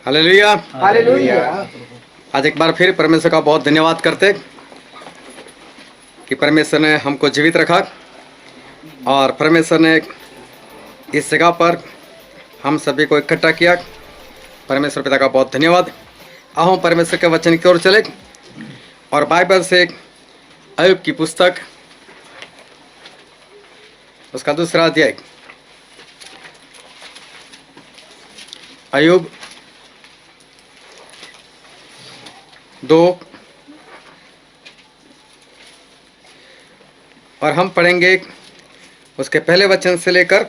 Hallelujah. Hallelujah. आज एक बार फिर परमेश्वर का बहुत धन्यवाद करते कि परमेश्वर ने हमको जीवित रखा और परमेश्वर ने इस जगह पर हम सभी को इकट्ठा किया। परमेश्वर पिता का बहुत धन्यवाद। आओ परमेश्वर के वचन की ओर चले और बाइबल से अय्यूब की पुस्तक उसका दूसरा अध्याय, अय्यूब 2 और हम पढ़ेंगे उसके पहले वचन से लेकर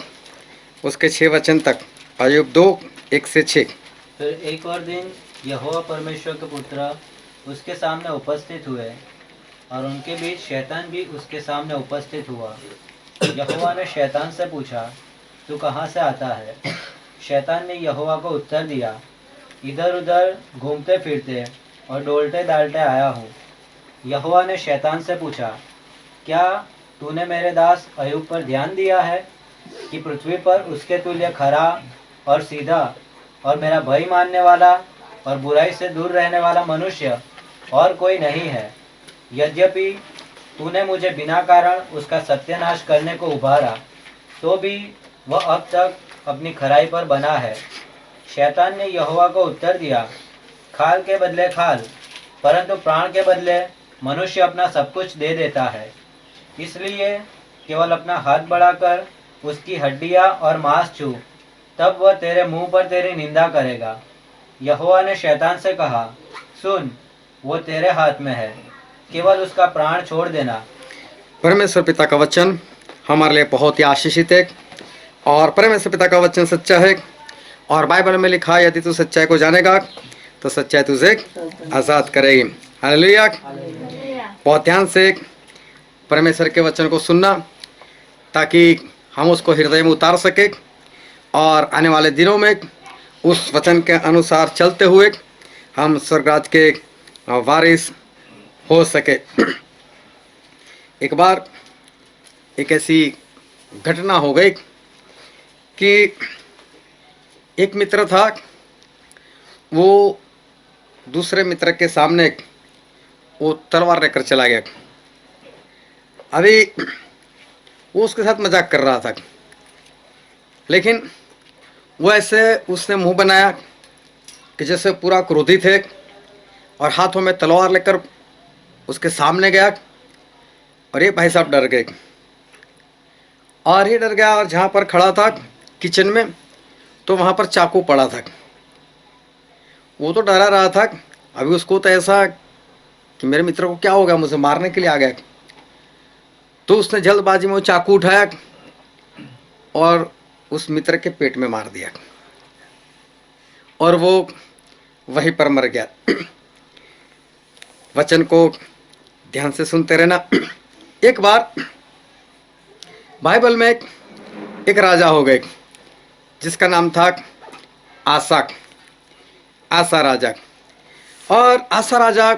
उसके 6 वचन तक। अय्यूब 2 1 से 6। फिर एक और दिन यहोवा परमेश्वर के पुत्र उसके सामने उपस्थित हुए और उनके बीच शैतान भी उसके सामने उपस्थित हुआ। यहोवा ने शैतान से पूछा, तू कहाँ से आता है? शैतान ने यहोवा को उत्तर दिया, इधर उधर घूमते फिरते और डोलते डालते आया हूँ। यहोवा ने शैतान से पूछा, क्या तूने मेरे दास अय्यूब पर ध्यान दिया है कि पृथ्वी पर उसके तुल्य खरा और सीधा और मेरा भय मानने वाला और बुराई से दूर रहने वाला मनुष्य और कोई नहीं है। यद्यपि तूने मुझे बिना कारण उसका सत्यानाश करने को उभारा, तो भी वह अब तक अपनी खराई पर बना है। शैतान ने यहोवा को उत्तर दिया, खाल के बदले खाल, परंतु प्राण के बदले मनुष्य अपना सब कुछ दे देता है। इसलिए केवल अपना हाथ बढ़ाकर उसकी हड्डियां और मांस छू, तब वह तेरे मुंह पर तेरी निंदा करेगा। यहोवा ने शैतान से कहा, सुन, वो तेरे हाथ में है, केवल उसका प्राण छोड़ देना। परमेश्वर पिता का वचन हमारे लिए बहुत ही आशीषित है और परमेश्वर पिता का वचन सच्चा है और बाइबल में लिखा है, यदि तू सच्चाई को जानेगा तो सच्चाई तुझे आज़ाद करेगी। हालेलुया। बहुत ध्यान से परमेश्वर के वचन को सुनना ताकि हम उसको हृदय में उतार सके और आने वाले दिनों में उस वचन के अनुसार चलते हुए हम स्वर्गराज के वारिस हो सके। एक बार एक ऐसी घटना हो गई कि एक मित्र था, वो दूसरे मित्र के सामने वो तलवार लेकर चला गया। अभी वो उसके साथ मजाक कर रहा था, लेकिन वो ऐसे उसने मुंह बनाया कि जैसे पूरा क्रोधित है और हाथों में तलवार लेकर उसके सामने गया और ये भाई साहब डर गए और ये डर गया और जहाँ पर खड़ा था किचन में, तो वहाँ पर चाकू पड़ा था। वो तो डरा रहा था। अभी उसको तो ऐसा कि मेरे मित्र को क्या हो गया, मुझे मारने के लिए आ गया। तो उसने जल्दबाजी में वो चाकू उठाया और उस मित्र के पेट में मार दिया और वो वहीं पर मर गया। वचन को ध्यान से सुनते रहना। एक बार बाइबल में एक राजा हो गए जिसका नाम था आसा राजा। और आसा राजा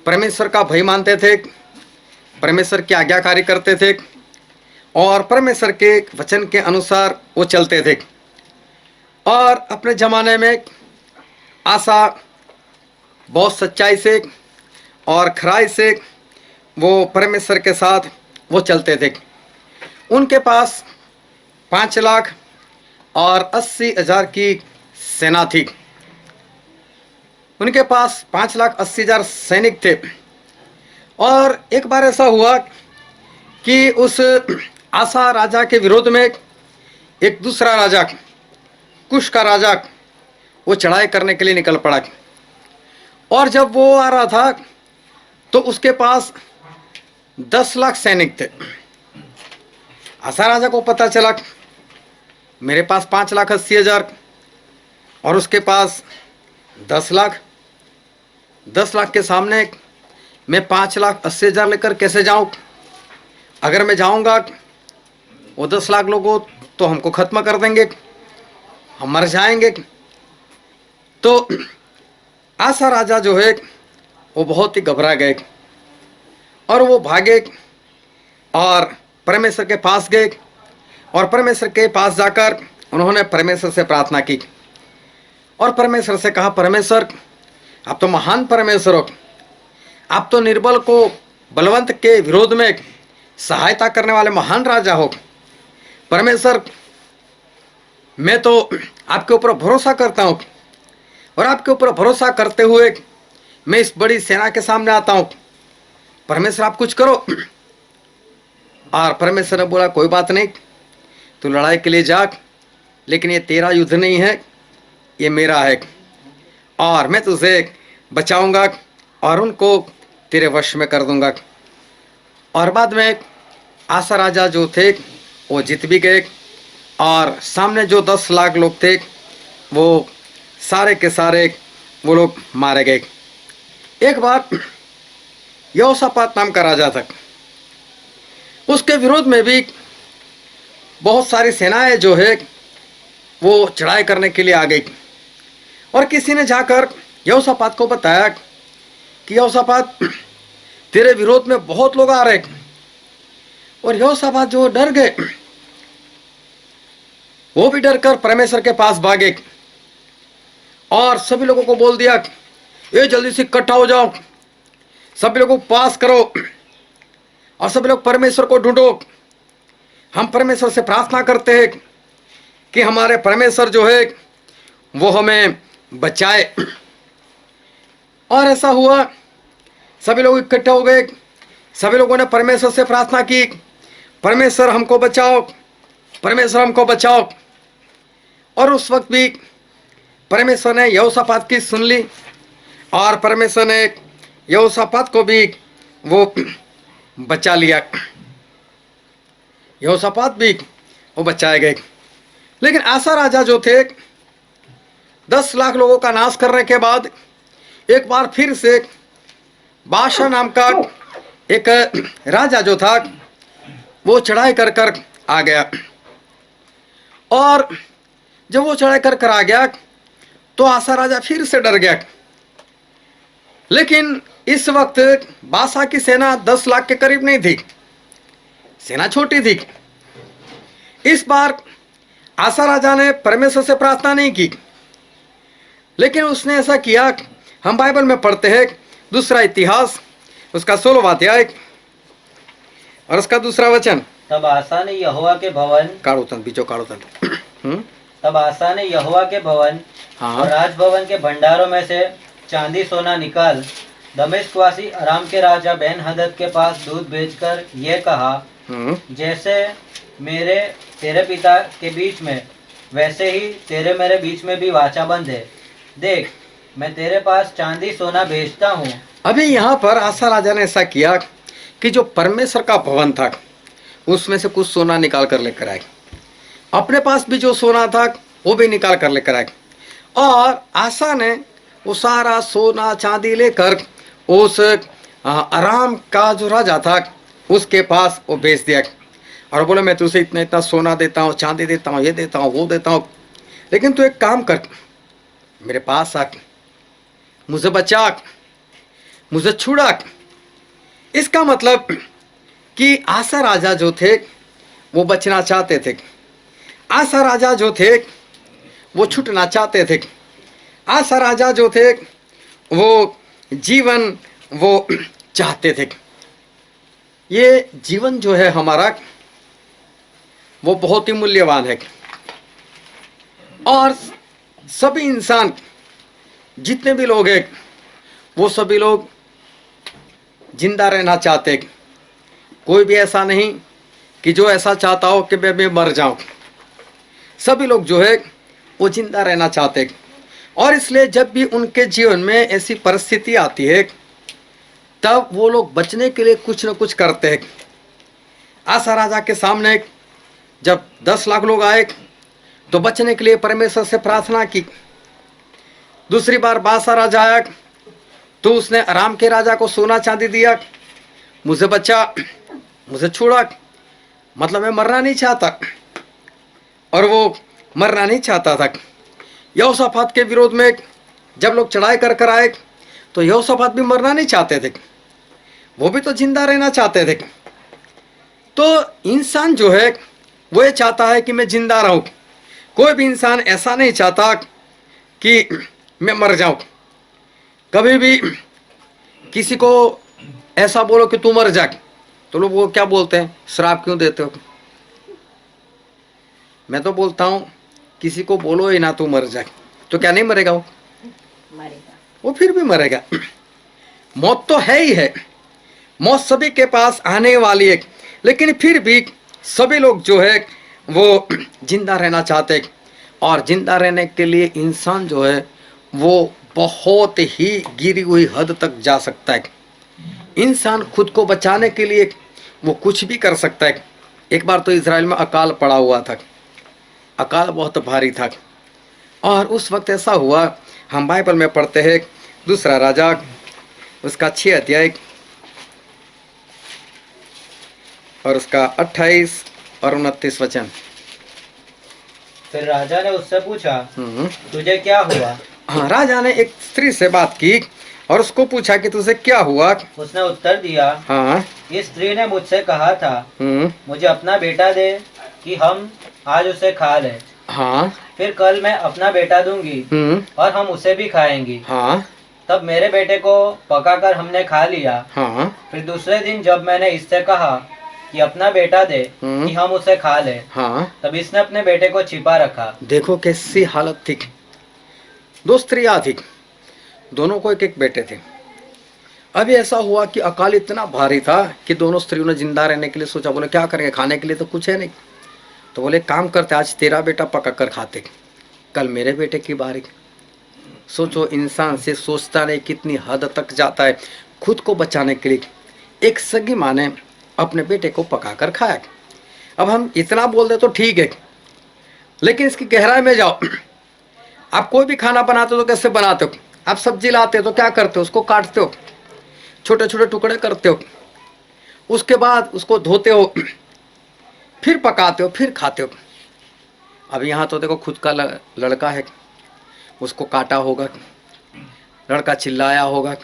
परमेश्वर का भय मानते थे, परमेश्वर की आज्ञाकारी करते थे और परमेश्वर के वचन के अनुसार वो चलते थे। और अपने ज़माने में आसा बहुत सच्चाई से और खराई से वो परमेश्वर के साथ वो चलते थे। उनके पास 5,80,000 की सेना थी। उनके पास 5,80,000 सैनिक थे। और एक बार ऐसा हुआ कि उस आसा राजा के विरोध में एक दूसरा राजा, कुश का राजा, वो चढ़ाई करने के लिए निकल पड़ा। और जब वो आ रहा था तो उसके पास 10 लाख सैनिक थे। आसा राजा को पता चला मेरे पास 5,80,000 और उसके पास 10 लाख। 10 लाख के सामने मैं 5,80,000 लेकर कैसे जाऊं? अगर मैं जाऊंगा वो 10 लाख लोगों तो हमको खत्म कर देंगे, हम मर जाएंगे। तो आसा राजा जो है वो बहुत ही घबरा गए और वो भागे और परमेश्वर के पास गए और परमेश्वर के पास जाकर उन्होंने परमेश्वर से प्रार्थना की और परमेश्वर से कहा, परमेश्वर आप तो महान परमेश्वर हो, आप तो निर्बल को बलवंत के विरोध में सहायता करने वाले महान राजा हो। परमेश्वर मैं तो आपके ऊपर भरोसा करता हूँ और आपके ऊपर भरोसा करते हुए मैं इस बड़ी सेना के सामने आता हूँ। परमेश्वर आप कुछ करो। और परमेश्वर ने बोला, कोई बात नहीं, तू लड़ाई के लिए जा, लेकिन ये तेरा युद्ध नहीं है, ये मेरा है, और मैं तुझे बचाऊंगा और उनको तेरे वश में कर दूंगा। और बाद में आसा राजा जो थे वो जीत भी गए, और सामने जो 10 लाख लोग थे वो सारे के सारे वो लोग मारे गए। एक बार यहोशापात नाम का राजा था, उसके विरोध में भी बहुत सारी सेनाएं जो है वो चढ़ाई करने के लिए आ गई। और किसी ने जाकर यहोशापात को बताया कि यहोशापात तेरे विरोध में बहुत लोग आ रहे। और यहोशापात जो डर गए, वो भी डर कर परमेश्वर के पास भागे और सभी लोगों को बोल दिया, ये जल्दी से इकट्ठा हो जाओ, सभी लोगों को पास करो और सभी लोग परमेश्वर को ढूंढो। हम परमेश्वर से प्रार्थना करते हैं कि हमारे परमेश्वर जो है वो हमें बचाए। और ऐसा हुआ, सभी लोग इकट्ठे हो गए, सभी लोगों ने परमेश्वर से प्रार्थना की, परमेश्वर हमको बचाओ, परमेश्वर हमको बचाओ। और उस वक्त भी परमेश्वर ने यहोशापात की सुन ली और परमेश्वर ने यहोशापात को भी वो बचा लिया। यहोशापात भी वो बचाए गए। लेकिन आसा राजा जो थे 10 लाख लोगों का नाश करने के बाद एक बार फिर से बादशाह नाम का एक राजा जो था वो चढ़ाई कर कर आ गया। और जब वो चढ़ाई कर कर आ गया तो आसा राजा फिर से डर गया। लेकिन इस वक्त बादशाह की सेना 10 लाख के करीब नहीं थी, सेना छोटी थी। इस बार आसा राजा ने परमेश्वर से प्रार्थना नहीं की, लेकिन उसने ऐसा किया, हम बाइबल में पढ़ते हैं दूसरा इतिहास उसका 16वां अध्याय और उसका 2 वचन। तब आसा ने यहोवा के भवन तब आसा ने यहोवा के भवन और राजभवन के भंडारों में से चांदी सोना निकाल दमिश्कवासी अराम के राजा बेन हदद के पास दूध भेजकर ये कहा, जैसे मेरे तेरे पिता के बीच में वैसे ही तेरे मेरे बीच में भी वाचा बंद है। देख, मैं तेरे पास चांदी सोना भेजता हूँ। अभी यहाँ पर आसा राजा ने ऐसा किया कि जो परमेश्वर का भवन था उसमें से कुछ सोना निकाल कर लेकर आए, अपने पास भी जो सोना था वो भी निकाल कर लेकर आए। और आसा ने वो सारा सोना चांदी लेकर उस अराम का जो राजा था उसके पास वो भेज दिया और बोले, मैं तुझे इतना इतना सोना देता हूँ, चांदी देता हूँ, ये देता हूँ, वो देता हूँ, लेकिन तू एक काम कर, मेरे पास आ, मुझे बचा, मुझे छुड़ा। इसका मतलब कि आसा राजा जो थे वो बचना चाहते थे, आसा राजा जो थे वो छूटना चाहते थे, आसा राजा जो थे वो जीवन वो चाहते थे। ये जीवन जो है हमारा वो बहुत ही मूल्यवान है और सभी इंसान जितने भी लोग हैं वो सभी लोग जिंदा रहना चाहते। कोई भी ऐसा नहीं कि जो ऐसा चाहता हो कि मैं मर जाऊं। सभी लोग जो है वो जिंदा रहना चाहते और इसलिए जब भी उनके जीवन में ऐसी परिस्थिति आती है तब वो लोग बचने के लिए कुछ न कुछ करते हैं। आसा राजा के सामने जब 10 लाख लोग आए तो बचने के लिए परमेश्वर से प्रार्थना की। दूसरी बार बादशाह राजा आया तो उसने अराम के राजा को सोना चांदी दिया, मुझे बचा, मुझे छोड़ा, मतलब मैं मरना नहीं चाहता और वो मरना नहीं चाहता था। यहोशापात के विरोध में जब लोग चढ़ाई कर कर आए तो यहोशापात भी मरना नहीं चाहते थे, वो भी तो जिंदा रहना चाहते थे। तो इंसान जो है वो ये चाहता है कि मैं जिंदा रहूं। कोई भी इंसान ऐसा नहीं चाहता कि मैं मर जाऊं। कभी भी किसी को ऐसा बोलो कि तू मर जा, तो लोग वो क्या बोलते हैं, श्राप क्यों देते हो। मैं तो बोलता हूं किसी को बोलो ही ना तू मर जा, तो क्या नहीं मरेगा वो, मरेगा। वो फिर भी मरेगा। मौत तो है ही है, मौत सभी के पास आने वाली है, लेकिन फिर भी सभी लोग जो है वो जिंदा रहना चाहते हैं। और जिंदा रहने के लिए इंसान जो है वो बहुत ही गिरी हुई हद तक जा सकता है। इंसान खुद को बचाने के लिए वो कुछ भी कर सकता है। एक बार तो इज़राइल में अकाल पड़ा हुआ था, अकाल बहुत भारी था, और उस वक्त ऐसा हुआ, हम बाइबल में पढ़ते हैं दूसरा राजा उसका 6 अध्याय और उसका 28 और 29 वचन। फिर राजा ने उससे पूछा, तुझे क्या हुआ? हाँ, राजा ने एक स्त्री से बात की और उसको पूछा कि तुझे क्या हुआ। उसने उत्तर दिया, हाँ, इस स्त्री ने मुझसे कहा था हम्म, मुझे अपना बेटा दे कि हम आज उसे खा लें। हाँ, फिर कल मैं अपना बेटा दूंगी और हम उसे भी खाएंगी। हाँ, तब मेरे बेटे को पकाकर हमने खा लिया। हाँ, फिर दूसरे दिन जब मैंने इससे कहा कि अपना बेटा दे कि हम उसे खा लें, हाँ, तब इसने अपने बेटे को छिपा रखा। देखो कैसी हालत थी। 2 स्त्रियां थी, दोनों को एक एक बेटे थे। अभी ऐसा हुआ कि अकाल इतना भारी था कि दोनों स्त्रियों ने जिंदा रहने के लिए सोचा, बोले क्या करेंगे, खाने के लिए तो कुछ है नहीं। तो बोले काम करते, आज तेरा बेटा पका कर खाते, कल मेरे बेटे की बारी। सोचो, इंसान से सोचता नहीं कितनी हद तक जाता है खुद को बचाने के लिए। एक सगी माँ ने अपने बेटे को पका कर खाया। अब हम इतना बोल दे तो ठीक है, लेकिन इसकी गहराई में जाओ। आप कोई भी खाना बनाते हो तो कैसे बनाते हो? आप सब्जी लाते हो तो क्या करते हो, उसको काटते हो, छोटे छोटे टुकड़े करते हो, उसके बाद उसको धोते हो, फिर पकाते हो, फिर खाते हो। अब यहाँ तो देखो खुद का लड़का है, उसको काटा होगा, लड़का चिल्लाया होगा,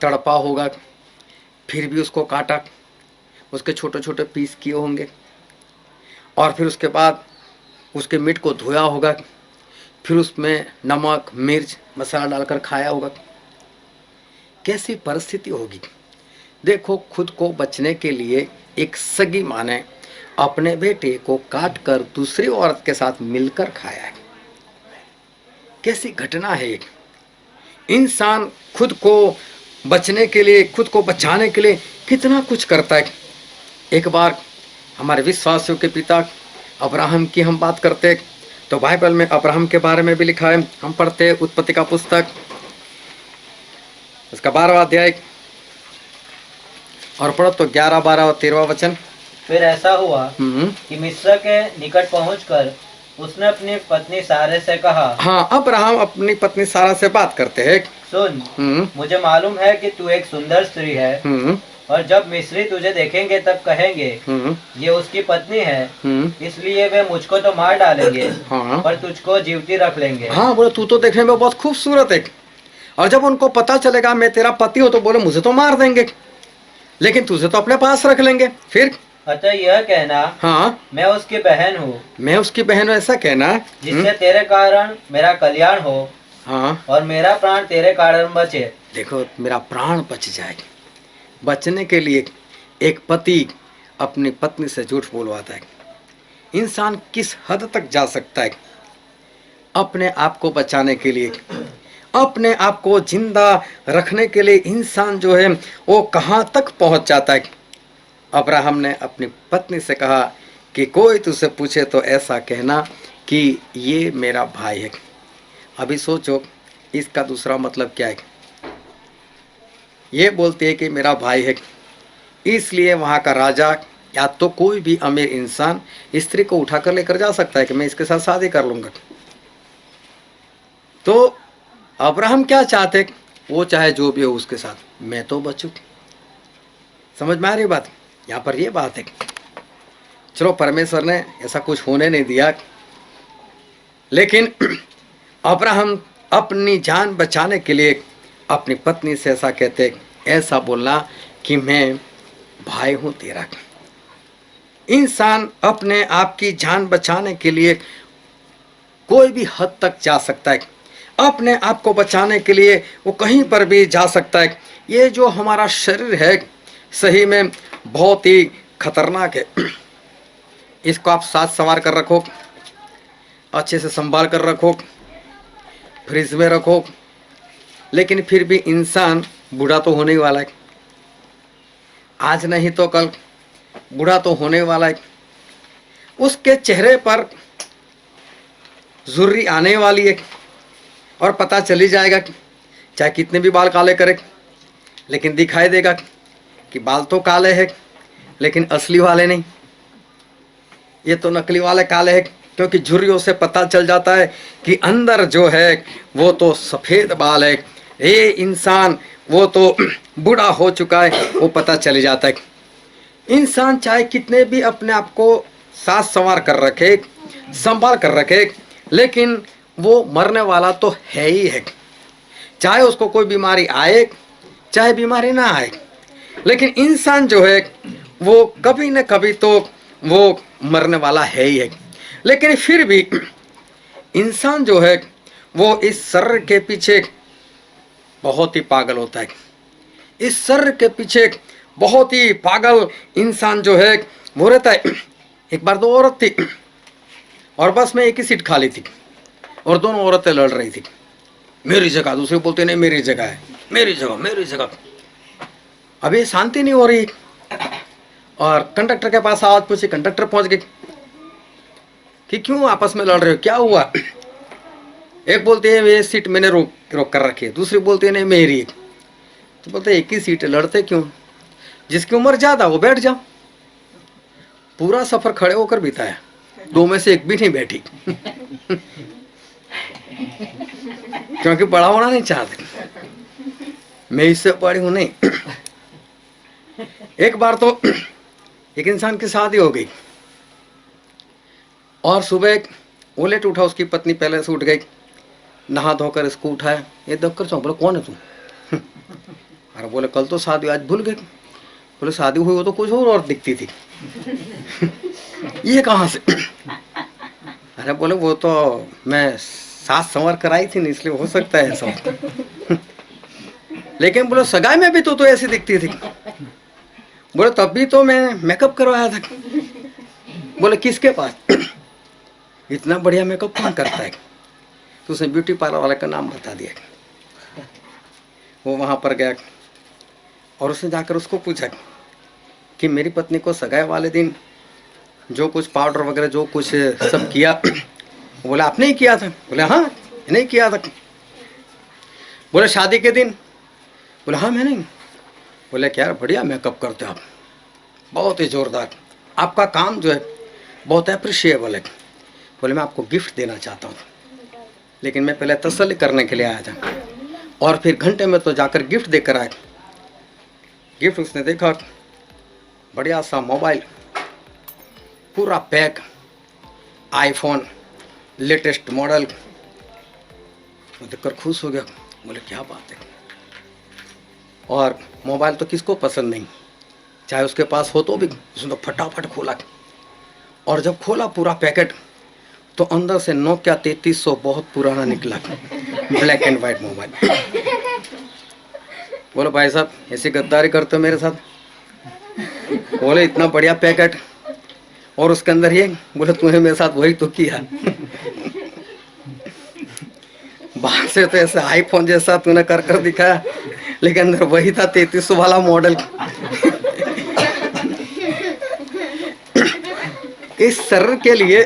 तड़पा होगा, फिर भी उसको काटा, उसके छोटे छोटे पीस किए होंगे, और फिर उसके बाद उसके मीट को धोया होगा, फिर उसमें नमक मिर्च मसाला डालकर खाया होगा। कैसी परिस्थिति होगी। देखो, खुद को बचने के लिए एक सगी माँ ने अपने बेटे को काट कर दूसरी औरत के साथ मिलकर खाया है। कैसी घटना है एक। इंसान खुद को बचने के लिए, खुद को बचाने के लिए कितना कुछ करता है। एक बार हमारे विश्वासियों के पिता अब्राहम की हम बात करते हैं तो बाइबल में अब्राहम के बारे में भी लिखा है। हम पढ़ते हैं उत्पत्ति का पुस्तक उसका 12वां अध्याय और पढ़ो तो 11, 12 और 13वां वचन। फिर ऐसा हुआ कि मिस्र के निकट पहुंचकर उसने अपनी पत्नी सारे से कहा। हाँ, अब्राहम अपनी पत्नी सारा से बात करते हैं। सुन, मुझे मालूम है कि तू एक सुंदर स्त्री है और जब मिस्री तुझे देखेंगे तब कहेंगे ये उसकी पत्नी है, इसलिए वे मुझको तो मार डालेंगे, पर तुझको जीवती रख लेंगे। हाँ, बोले तू तो देखने में बहुत खूबसूरत है, और जब उनको पता चलेगा मैं तेरा पति हूँ तो बोले मुझे तो मार देंगे, लेकिन तुझे तो अपने पास रख लेंगे। फिर अतः यह कहना, हाँ, मैं उसकी बहन हूँ, मैं उसकी बहन हूँ, ऐसा कहना, जिससे तेरे कारण मेरा कल्याण हो, हाँ, और मेरा प्राण तेरे कारण बचे। देखो, मेरा प्राण बच जाए। बचने के लिए एक पति अपनी पत्नी से झूठ बोलवाता है। इंसान किस हद तक जा सकता है अपने आप को बचाने के लिए, अपने आप को जिंदा रखने के लिए। इंसान जो है वो कहाँ तक पहुँच जाता है। अब्राहम ने अपनी पत्नी से कहा कि कोई तुझसे पूछे तो ऐसा कहना कि ये मेरा भाई है। अभी सोचो इसका दूसरा मतलब क्या है। ये बोलती है कि मेरा भाई है, इसलिए वहाँ का राजा या तो कोई भी अमीर इंसान स्त्री को उठाकर लेकर जा सकता है कि मैं इसके साथ शादी कर लूँगा। तो अब्राहम क्या चाहते, वो चाहे जो भी हो उसके साथ, मैं तो बचूं। समझ में आ रही बात? यहाँ पर ये बात है। चलो, परमेश्वर ने ऐसा कुछ होने नहीं दिया, लेकिन अब्राहम अपनी जान बचाने के लिए अपनी पत्नी से ऐसा कहते, ऐसा बोलना कि मैं भाई हूँ तेरा। इंसान अपने आप की जान बचाने के लिए कोई भी हद तक जा सकता है, अपने आप को बचाने के लिए वो कहीं पर भी जा सकता है। ये जो हमारा शरीर है सही में बहुत ही खतरनाक है। इसको आप साथ संवार कर रखो, अच्छे से संभाल कर रखो, फ्रिज में रखो, लेकिन फिर भी इंसान बूढ़ा तो होने ही वाला है, आज नहीं तो कल बूढ़ा तो होने वाला है। उसके चेहरे पर झुर्री आने वाली है और पता चली जाएगा कि चाहे कितने भी बाल काले करे, लेकिन दिखाई देगा कि बाल तो काले हैं लेकिन असली वाले नहीं, ये तो नकली वाले काले हैं, क्योंकि झुर्रियों से पता चल जाता है कि अंदर जो है वो तो सफ़ेद बाल है। ये इंसान वो तो बूढ़ा हो चुका है, वो पता चल जाता है। इंसान चाहे कितने भी अपने आप को साथ संवार कर रखे, संभाल कर रखे, लेकिन वो मरने वाला तो है ही है। चाहे उसको कोई बीमारी आए चाहे बीमारी ना आए, लेकिन इंसान जो है वो कभी न कभी तो वो मरने वाला है ही है। लेकिन फिर भी इंसान जो है वो इस शरीर के पीछे बहुत ही पागल होता है। इस शरीर के पीछे बहुत ही पागल इंसान जो है वो रहता है। एक बार 2 औरत थी और बस में एक ही सीट खाली थी और दोनों औरतें लड़ रही थी, मेरी जगह, दूसरे बोलते नहीं मेरी जगह है, मेरी जगह मेरी जगह। अभी शांति नहीं हो रही और कंडक्टर के पास आवाज पूछी, कंडक्टर पहुंच गए कि क्यों आपस में लड़ रहे हो, क्या हुआ। एक बोलते हैं ये सीट मैंने रोक कर रखी है, दूसरी बोलती है नहीं मेरी है। तो बोलते एक ही सीट है, लड़ते क्यों, जिसकी उम्र ज्यादा वो बैठ जाओ। पूरा सफर खड़े होकर बिताया, 2 में से एक भी नहीं बैठी क्योंकि बड़ा होना नहीं चाहते, मैं इससे बड़ी हूं नहीं। एक बार तो एक इंसान की शादी हो गई और सुबह वो लेट उठा, उसकी पत्नी पहले से उठ गई, नहा धोकर इसको उठाया, ये देखकर चौंक, बोले कौन है तू। अरे बोले कल तो शादी, आज भूल गए। बोले शादी हुई वो तो कुछ और दिखती थी। ये कहाँ से। अरे बोले वो तो मैं सास संवर कराई थी ना, इसलिए हो सकता है ऐसा। लेकिन बोले सगाई में भी तो ऐसी दिखती थी। बोले तब भी तो मैं मेकअप करवाया था। बोले किसके पास। इतना बढ़िया मेकअप कौन करता है। तो उसने ब्यूटी पार्लर वाले का नाम बता दिया। वो वहाँ पर गया और उसने जाकर उसको पूछा कि मेरी पत्नी को सगाई वाले दिन जो कुछ पाउडर वगैरह जो कुछ सब किया, बोला आपने ही किया था। बोले हाँ नहीं किया था। बोले शादी के दिन, बोले हाँ मैंने। बोले क्या बढ़िया मेकअप करते हो आप, बहुत ही ज़ोरदार, आपका काम जो है बहुत अप्रिशिएबल है। बोले मैं आपको गिफ्ट देना चाहता हूँ, लेकिन मैं पहले तसल्ली करने के लिए आया था। और फिर घंटे में तो जाकर गिफ्ट देकर आया। गिफ्ट उसने देखा, बढ़िया सा मोबाइल, पूरा पैक, आईफोन लेटेस्ट मॉडल। वो देखकर खुश हो गया। बोले क्या बात है। और मोबाइल तो किसको पसंद नहीं, चाहे उसके पास हो तो भी। उसने तो फटाफट खोला और जब खोला पूरा पैकेट तो अंदर से नोकिया 3300 बहुत पुराना निकला, ब्लैक एंड वाइट मोबाइल। बोलो भाई साहब ऐसी गद्दारी करते हो मेरे साथ। बोले इतना बढ़िया पैकेट और उसके अंदर ये। बोले तूने मेरे साथ वही तो किया। बाहर से तो ऐसे आईफोन जैसा तूने कर कर दिखाया, लेकिन अंदर वही था 3300 वाला मॉडल। इस शरीर के लिए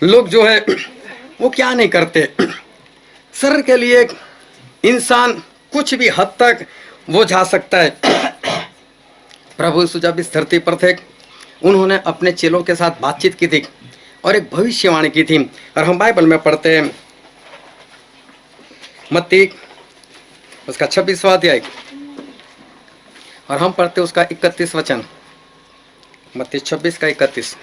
लोग जो है वो क्या नहीं करते। शरीर के लिए इंसान कुछ भी हद तक वो जा सकता है। प्रभु यीशु जब इस धरती पर थे, उन्होंने अपने चेलों के साथ बातचीत की थी और एक भविष्यवाणी की थी। और हम बाइबल में पढ़ते हैं मत्ती उसका 26वां अध्याय और हम पढ़ते उसका 31 वचन। मत्ती 26 का 31।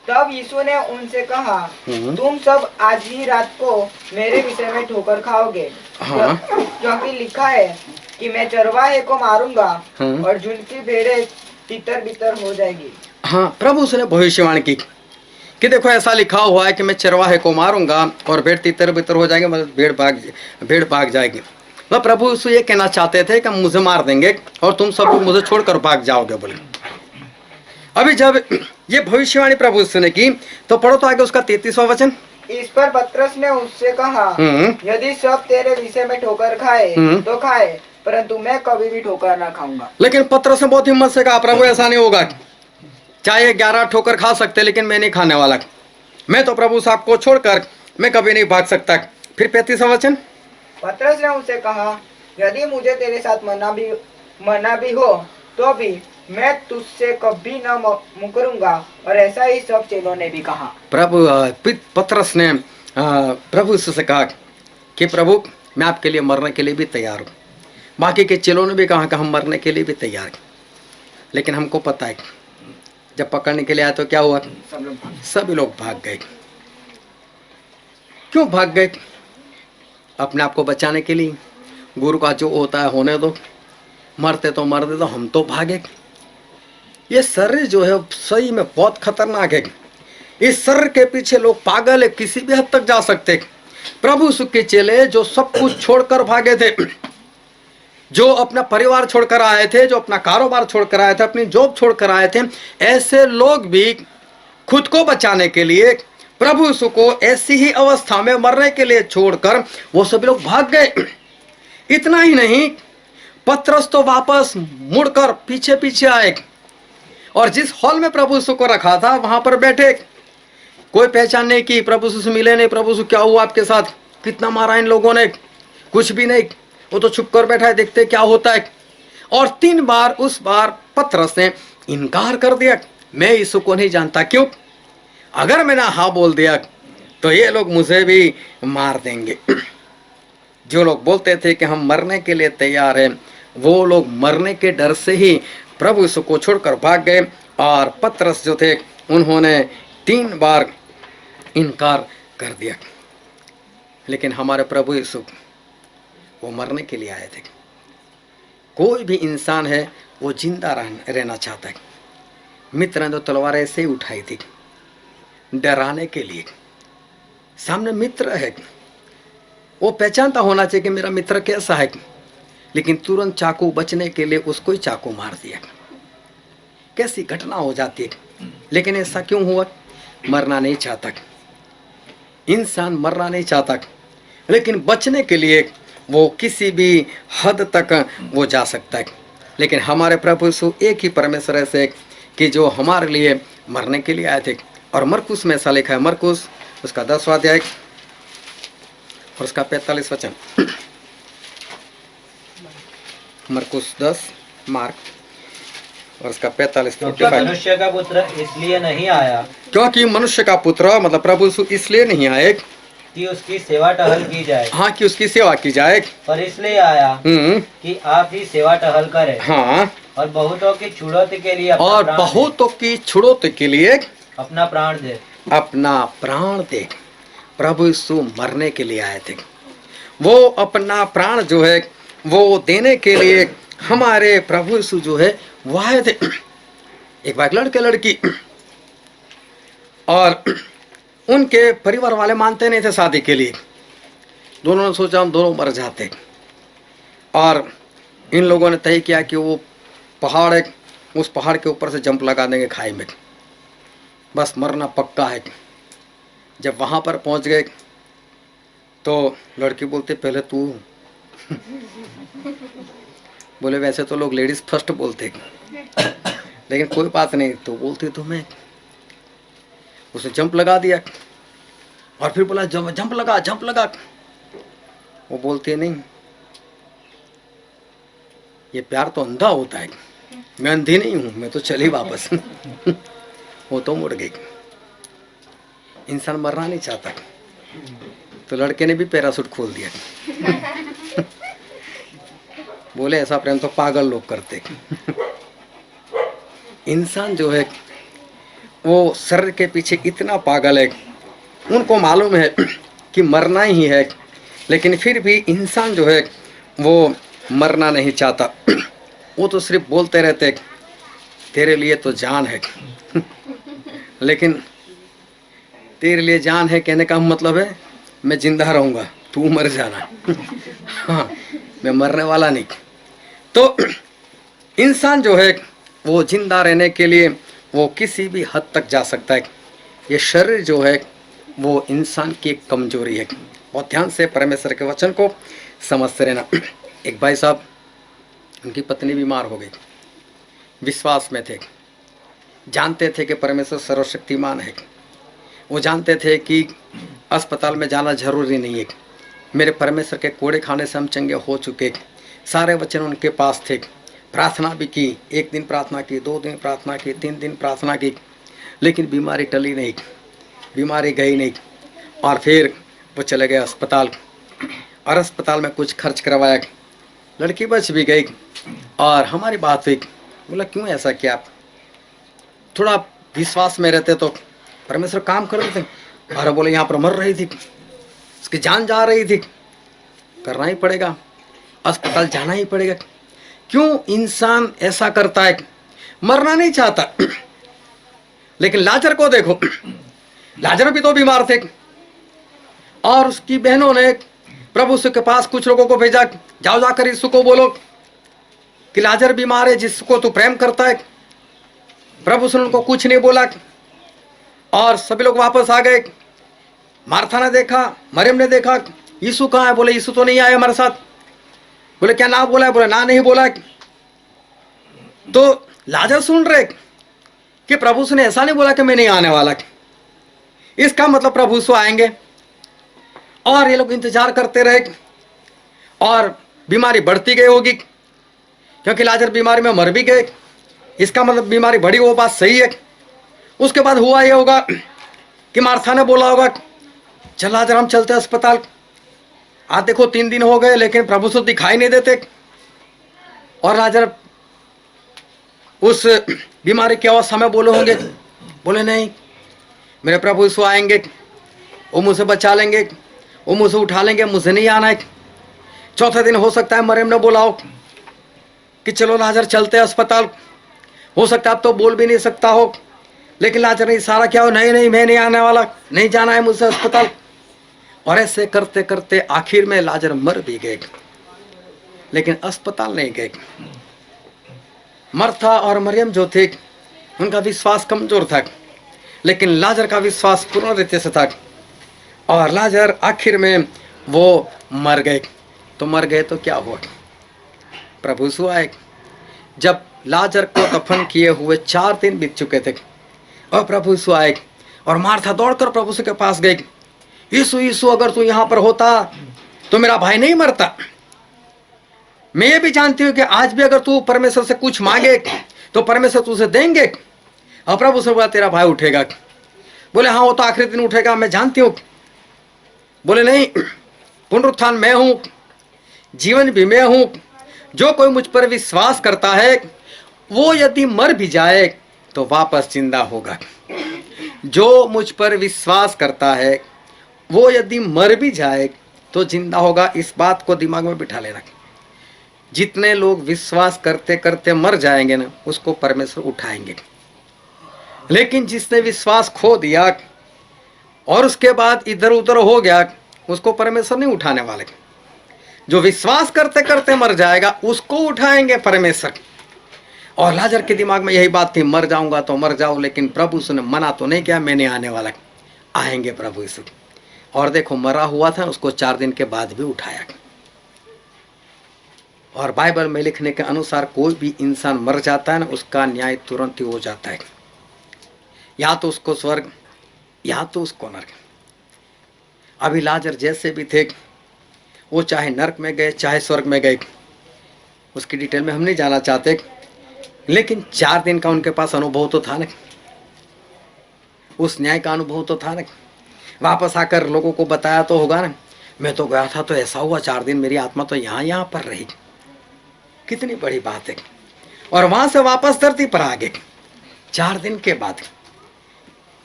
तब यीशु ने उनसे कहा, तुम सब आज ही रात को मेरे विषय में ठोकर खाओगे। हाँ। क्योंकि लिखा है कि मैं चरवाहे को मारूंगा और झुंड की भेड़ें तितर बितर हो जाएगी। हाँ, प्रभु उसने भविष्यवाणी की कि देखो ऐसा लिखा हुआ है कि मैं चरवाहे को मारूंगा और भेड़ तितर बितर हो जाएंगे, मतलब भेड़ भाग जाएगी। मतलब प्रभु यीशु ये कहना चाहते थे कि मुझे मार देंगे और तुम सब लोग मुझे छोड़कर भाग जाओगे बोले। अभी जब ये भविष्यवाणी प्रभु यीशु ने की तो पढ़ो तो आगे उसका 33वां वचन। इस पर पतरस ने उससे कहा, यदि सब तेरे विषय में ठोकर खाए तो खाए, परंतु मैं कभी भी ठोकर ना खाऊंगा। लेकिन पतरस ने बहुत हिम्मत से कहा, प्रभु ऐसा नहीं होगा, चाहे 11 ठोकर खा सकते लेकिन मैं नहीं खाने वाला, मैं तो प्रभु साहब को छोड़कर मैं कभी नहीं भाग सकता। फिर 35वां वचन। पतरस ने उसे कहा, यदि मुझे तेरे साथ मरना भी हो तो भी मैं तुझसे कभी न मुकरूंगा। और ऐसा ही सब चेलों ने भी कहा। पतरस ने प्रभु से कहा कि प्रभु मैं आपके लिए मरने के लिए भी तैयार हूँ। बाकी के चेलों ने भी कहा कि हम मरने के लिए भी तैयार हैं, लेकिन हमको पता है जब पकड़ने के लिए आया तो क्या हुआ, सभी लोग भाग गए। क्यों भाग गए? अपने आप को बचाने के लिए। गुरु का जो होता है होने दो, मरते तो मर दे दो, हम तो भागे। ये शरीर जो है सही में बहुत खतरनाक है। इस शरीर के पीछे लोग पागल है, किसी भी हद तक जा सकते। प्रभु यीशु के चेले जो सब कुछ छोड़कर भागे थे, जो अपना परिवार छोड़कर आए थे, जो अपना कारोबार छोड़कर आए थे, अपनी जॉब छोड़कर आए थे, ऐसे लोग भी खुद को बचाने के लिए प्रभु यीशु को ऐसी ही अवस्था में मरने के लिए छोड़कर वो सभी लोग भाग गए। इतना ही नहीं, पतरस तो वापस मुड़कर पीछे पीछे आए और जिस हॉल में प्रभु यीशु को रखा था वहां पर बैठे। कोई पहचान नहीं की, प्रभु यीशु से मिले नहीं, प्रभु यीशु क्या हुआ आपके साथ, कितना मारा इन लोगों ने, कुछ भी नहीं, वो तो छुप कर बैठा है, देखते क्या होता है। और 3 बार उस बार पतरस ने इनकार कर दिया, मैं यीशु को नहीं जानता। क्यों? अगर मैंने हाँ बोल दिया तो ये लोग मुझे भी मार देंगे। जो लोग बोलते थे कि हम मरने के लिए तैयार हैं, वो लोग मरने के डर से ही प्रभु यीशु को छोड़कर भाग गए। और पतरस जो थे उन्होंने 3 बार इनकार कर दिया। लेकिन हमारे प्रभु यीशु वो मरने के लिए आए थे। कोई भी इंसान है वो जिंदा रहना चाहता है। मित्र ने तो तलवार ऐसे ही उठाई थी डराने के लिए। सामने मित्र है, वो पहचानता होना चाहिए कि मेरा मित्र कैसा है, लेकिन तुरंत चाकू बचने के लिए उसको ही चाकू मार दिया। कैसी घटना हो जाती है। लेकिन ऐसा क्यों हुआ? मरना नहीं चाहता इंसान, मरना नहीं चाहता, लेकिन बचने के लिए वो किसी भी हद तक वो जा सकता है। लेकिन हमारे प्रभु यीशु एक ही परमेश्वर ऐसे कि जो हमारे लिए मरने के लिए आए थे। और मरकुस में ऐसा लिखा है, मरकुस उसका 10वां अध्याय और उसका 45 वचन। मरकुस 10 मार्क और उसका 45। मनुष्य का पुत्र इसलिए नहीं आया, क्योंकि मनुष्य का पुत्र मतलब प्रभु यीशु इसलिए नहीं आए कि उसकी सेवा टहल की जाए। हाँ, कि उसकी सेवा की जाए, पर इसलिए आया कि आप ही सेवा टहल करें। हाँ, और बहुतों की छुड़ौती के लिए अपना प्राण दे। अपना प्राण दे। प्रभु यीशु मरने के लिए आए थे। वो अपना प्राण जो है वो देने के लिए हमारे प्रभु यीशु जो है वो आए थे। एक बार लड़के लड़की और उनके परिवार वाले मानते नहीं थे शादी के लिए। दोनों ने सोचा हम दोनों मर जाते। और इन लोगों ने तय किया कि वो पहाड़ है, उस पहाड़ के ऊपर से जंप लगा देंगे खाई में, बस मरना पक्का है। जब वहाँ पर पहुँच गए तो लड़की बोलते पहले तू बोले वैसे तो लोग लेडीज फर्स्ट बोलते, लेकिन कोई बात नहीं, तो बोलती तो मैं। उसे जंप लगा दिया और फिर बोला जंप लगा जंप लगा। वो बोलती नहीं, ये प्यार तो अंधा होता है, मैं अंधी नहीं हूं, मैं तो चली वापस। वो तो मुड़ गई। इंसान मरना नहीं चाहता, तो लड़के ने भी पैराशूट खोल दिया। बोले ऐसा प्रेम तो पागल लोग करते। इंसान जो है वो शरीर के पीछे इतना पागल है, उनको मालूम है कि मरना ही है, लेकिन फिर भी इंसान जो है वो मरना नहीं चाहता। वो तो सिर्फ बोलते रहते तेरे लिए तो जान है, लेकिन तेरे लिए जान है कहने का मतलब है मैं जिंदा रहूंगा, तू मर जाना। हाँ, मैं मरने वाला नहीं। तो इंसान जो है वो जिंदा रहने के लिए वो किसी भी हद तक जा सकता है। ये शरीर जो है वो इंसान की एक कमजोरी है। बहुत ध्यान से परमेश्वर के वचन को समझते रहना। एक भाई साहब, उनकी पत्नी बीमार हो गई, विश्वास में थे, जानते थे कि परमेश्वर सर्वशक्तिमान है, वो जानते थे कि अस्पताल में जाना जरूरी नहीं है, मेरे परमेश्वर के कोड़े खाने से हम चंगे हो चुके, सारे वचन उनके पास थे, प्रार्थना भी की, 1 दिन प्रार्थना की, 2 दिन प्रार्थना की, 3 दिन प्रार्थना की, लेकिन बीमारी टली नहीं, बीमारी गई नहीं। और फिर वो चले गए अस्पताल, और अस्पताल में कुछ खर्च करवाया, लड़की बच भी गई। और हमारी बात हुई, बोला क्यों ऐसा किया, थोड़ा विश्वास में रहते तो परमेश्वर काम कर रहे थे। और बोले यहाँ पर मर रही थी, उसकी जान जा रही थी, करना ही पड़ेगा, अस्पताल जाना ही पड़ेगा। क्यों इंसान ऐसा करता है, मरना नहीं चाहता। लेकिन लाजर को देखो, लाजर भी तो बीमार थे, और उसकी बहनों ने प्रभु यीशु के पास कुछ लोगों को भेजा, जाओ जाकर यीशु को बोलो कि लाजर बीमार है जिसको तू प्रेम करता है। प्रभु यीशु ने उनको कुछ नहीं बोला, और सभी लोग वापस आ गए। मार्था ने देखा, मरियम ने देखा, यीशु कहाँ है, बोले यीशु तो नहीं आए हमारे साथ। बोले क्या ना बोला है, बोले ना नहीं बोला। तो लाजर सुन रहे कि प्रभु यीशु ने ऐसा नहीं बोला कि मैं नहीं आने वाला, इसका मतलब प्रभु यीशु आएंगे। और ये लोग इंतजार करते रहे, और बीमारी बढ़ती गई होगी, क्योंकि लाजर बीमारी में मर भी गए, इसका मतलब बीमारी बढ़ी, वो बात सही है। उसके बाद हुआ ये होगा कि मार्था ने बोला होगा चल लाजर हम चलते हैं अस्पताल। आज देखो 3 दिन हो गए लेकिन प्रभु यीशु दिखाई नहीं देते, और लाजर उस बीमारी की अवस्था में बोले होंगे, बोले नहीं मेरे प्रभु यीशु आएंगे, वो मुझे बचा लेंगे, वो मुझे उठा लेंगे, मुझे नहीं आना है। चौथे दिन हो सकता है मरियम ने बोला हो कि चलो लाजर चलते हैं अस्पताल, हो सकता है अब तो बोल भी नहीं सकता हो, लेकिन लाजर ने इशारा किया हो, नहीं नहीं मैं नहीं आने वाला, नहीं जाना है मुझसे अस्पताल। और ऐसे करते करते आखिर में लाजर मर भी गए, लेकिन अस्पताल नहीं गए। मर्था और मरियम जो थे उनका विश्वास कमजोर था, लेकिन लाजर का विश्वास पूर्ण रीति से था, और लाजर आखिर में वो मर गए। तो मर गए तो क्या हुआ, प्रभु यीशु आए। जब लाजर को दफन किए हुए 4 दिन बीत चुके थे, और प्रभु यीशु आए, और मार्था दौड़कर प्रभु यीशु के पास गई, यीशु यीशु अगर तू यहाँ पर होता तो मेरा भाई नहीं मरता। मैं ये भी जानती हूँ कि आज भी अगर तू परमेश्वर से कुछ मांगे तो परमेश्वर तुझे देंगे। और प्रभु से बोला तेरा भाई उठेगा। बोले हाँ वो तो आखिरी दिन उठेगा, मैं जानती हूँ। बोले नहीं, पुनरुत्थान मैं हूँ, जीवन भी मैं हूँ, जो कोई मुझ पर विश्वास करता है वो यदि मर भी जाए तो वापस जिंदा होगा। जो मुझ पर विश्वास करता है वो यदि मर भी जाए तो जिंदा होगा। इस बात को दिमाग में बिठा लेना। जितने लोग विश्वास करते करते मर जाएंगे ना, उसको परमेश्वर उठाएंगे, लेकिन जिसने विश्वास खो दिया और उसके बाद इधर उधर हो गया, उसको परमेश्वर नहीं उठाने वाले। जो विश्वास करते करते मर जाएगा उसको उठाएंगे परमेश्वर। और लाजर के दिमाग में यही बात थी, मर जाऊंगा तो मर जाऊं, लेकिन प्रभु यीशु ने मना तो नहीं किया, मैंने आने वाला, आएंगे प्रभु यीशु। और देखो मरा हुआ था, उसको 4 दिन के बाद भी उठाया। और बाइबल में लिखने के अनुसार कोई भी इंसान मर जाता है ना, उसका न्याय तुरंत ही हो जाता है, या तो उसको स्वर्ग या तो उसको नरक। अभी लाजर जैसे भी थे, वो चाहे नरक में गए चाहे स्वर्ग में गए, उसकी डिटेल में हम नहीं जाना चाहते, लेकिन 4 दिन का उनके पास अनुभव तो था ना, उस न्याय का अनुभव तो था ना। वापस आकर लोगों को बताया तो होगा ना, मैं तो गया था तो ऐसा हुआ, 4 दिन मेरी आत्मा तो यहाँ पर रही। कितनी बड़ी बात है। और वहां से वापस धरती पर आ गए 4 दिन के बाद।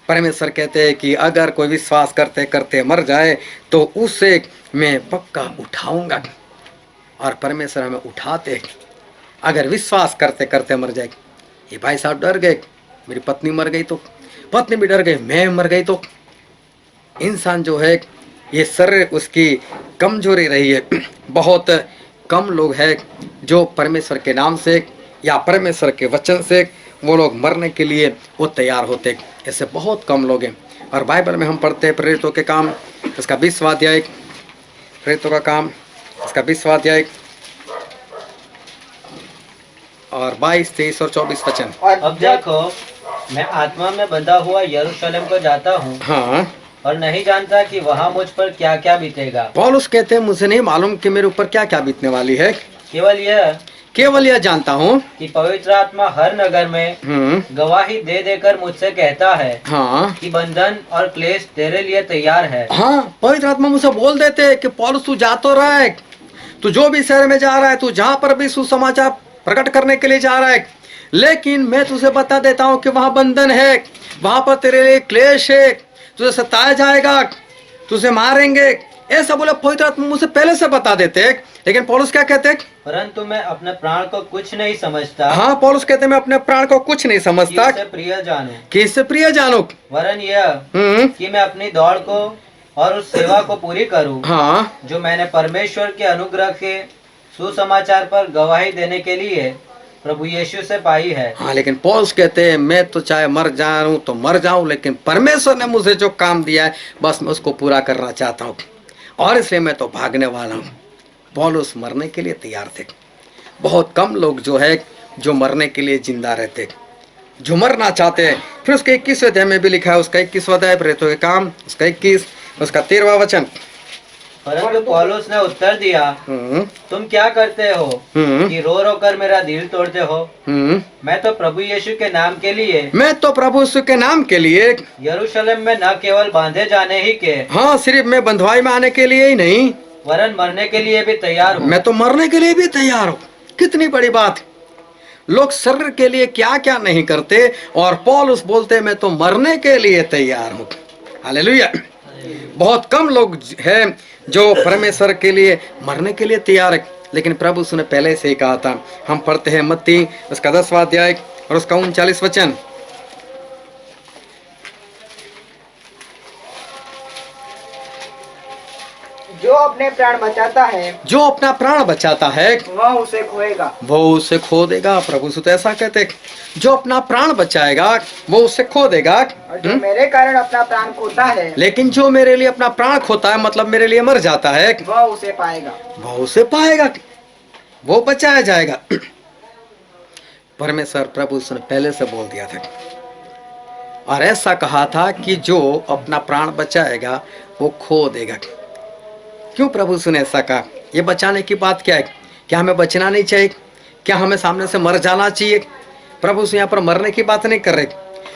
परमेश्वर कहते हैं कि अगर कोई विश्वास करते करते मर जाए तो उसे मैं पक्का उठाऊंगा। और परमेश्वर हमें उठाते, अगर विश्वास करते करते मर जाए। ये भाई साहब डर गए, मेरी पत्नी मर गई तो, पत्नी भी डर गई, मैं मर गई तो, इंसान जो है ये शरीर उसकी कमजोरी रही है। बहुत कम लोग हैं जो परमेश्वर के नाम से या परमेश्वर के वचन से वो लोग मरने के लिए वो तैयार होते। ऐसे बहुत कम लोग हैं। और बाइबल में हम पढ़ते हैं प्रेरितों के काम इसका 20वां अध्याय, प्रेरितों का काम इसका 20वां अध्याय और 22, 23 और 24 वचन। अब देखो, मैं आत्मा में बंधा हुआ यरूशलेम को जाता हूँ हाँ, और नहीं जानता कि वहाँ मुझ पर क्या क्या बीतेगा। पौलुस कहते हैं मुझे नहीं मालूम कि मेरे ऊपर क्या क्या बीतने वाली है, केवल यह जानता हूँ कि पवित्र आत्मा हर नगर में गवाही दे देकर मुझसे कहता है हाँ कि बंधन और क्लेश तेरे लिए तैयार है। हाँ, पवित्र आत्मा मुझसे बोल देते हैं कि पौलुस तू जा तो रहा है, तू जो भी शहर में जा रहा है, तू जहाँ पर भी सुसमाचार प्रकट करने के लिए जा रहा है, लेकिन मैं तुझे बता देता हूँ कि वहाँ बंधन है, वहाँ पर तेरे लिए क्लेश है, तुझे सताया जाएगा, तुझे मारेंगे। ऐसा बोले पवित्र आत्मा मुझे पहले से बता देते। लेकिन पौलुस क्या कहते? परंतु मैं अपने प्राण को कुछ नहीं समझता। हाँ, पौलुस कहते मैं अपने प्राण को कुछ नहीं समझता कि प्रिय जानूं, कि इससे प्रिय जानूं, वरन यह कि मैं अपनी दौड़ को और उस सेवा को पूरी करूं हाँ, जो मैंने परमेश्वर के अनुग्रह के सुसमाचार पर गवाही देने के लिए प्रभु यीशु से पाई है। हाँ, लेकिन पौलुस कहते हैं मैं तो चाहे मर जाऊं तो मर जाऊं, लेकिन परमेश्वर ने मुझे जो काम दिया है बस मैं उसको पूरा करना चाहता हूँ और इसलिए मैं तो भागने वाला हूँ। पौलुस मरने के लिए तैयार थे। बहुत कम लोग जो है जो मरने के लिए जिंदा रहते, जो मरना चाहते हैं। फिर उसके 21वें अध्याय में भी लिखा है, उसका 21वां अध्याय प्रेरितों के काम उसका 21 उसका 13वां वचन। परंतु पौलुस ने उत्तर दिया, तुम क्या करते हो कि रो रो कर मेरा दिल तोड़ते हो? मैं तो प्रभु यीशु के नाम के लिए यरूशलेम में न केवल बांधे जाने ही के, हाँ, सिर्फ मैं बंधुआई में आने के लिए ही नहीं, वरन मरने के लिए भी तैयार हूँ। मैं तो मरने के लिए भी तैयार हूँ। कितनी बड़ी बात। लोग शरीर के लिए क्या क्या नहीं करते और पौलुस बोलते मैं तो मरने के लिए तैयार हूँ। हालेलुया। बहुत कम लोग हैं जो परमेश्वर के लिए मरने के लिए तैयार है, लेकिन प्रभु उसने पहले से ही कहा था। हम पढ़ते हैं मत्ती उसका 10वां अध्याय और उसका 39 वचन। जो अपने प्राण बचाता है वह उसे खो देगा। प्रभु तो ऐसा कहते, जो अपना प्राण बचाएगा वो उसे खो देगा, और जो मेरे कारण अपना प्राण खोता है, लेकिन जो मेरे लिए अपना प्राण खोता है मतलब मेरे लिए मर जाता है, वह उसे पाएगा, वो बचाया जाएगा। परमेश्वर प्रभु उसने पहले से बोल दिया था और ऐसा कहा था कि जो अपना प्राण बचाएगा वो खो देगा। क्यों प्रभु ने ऐसा कहा? ये बचाने की बात क्या है? क्या हमें बचना नहीं चाहिए? क्या हमें सामने से मर जाना चाहिए? प्रभु यहाँ पर मरने की बात नहीं कर रहे,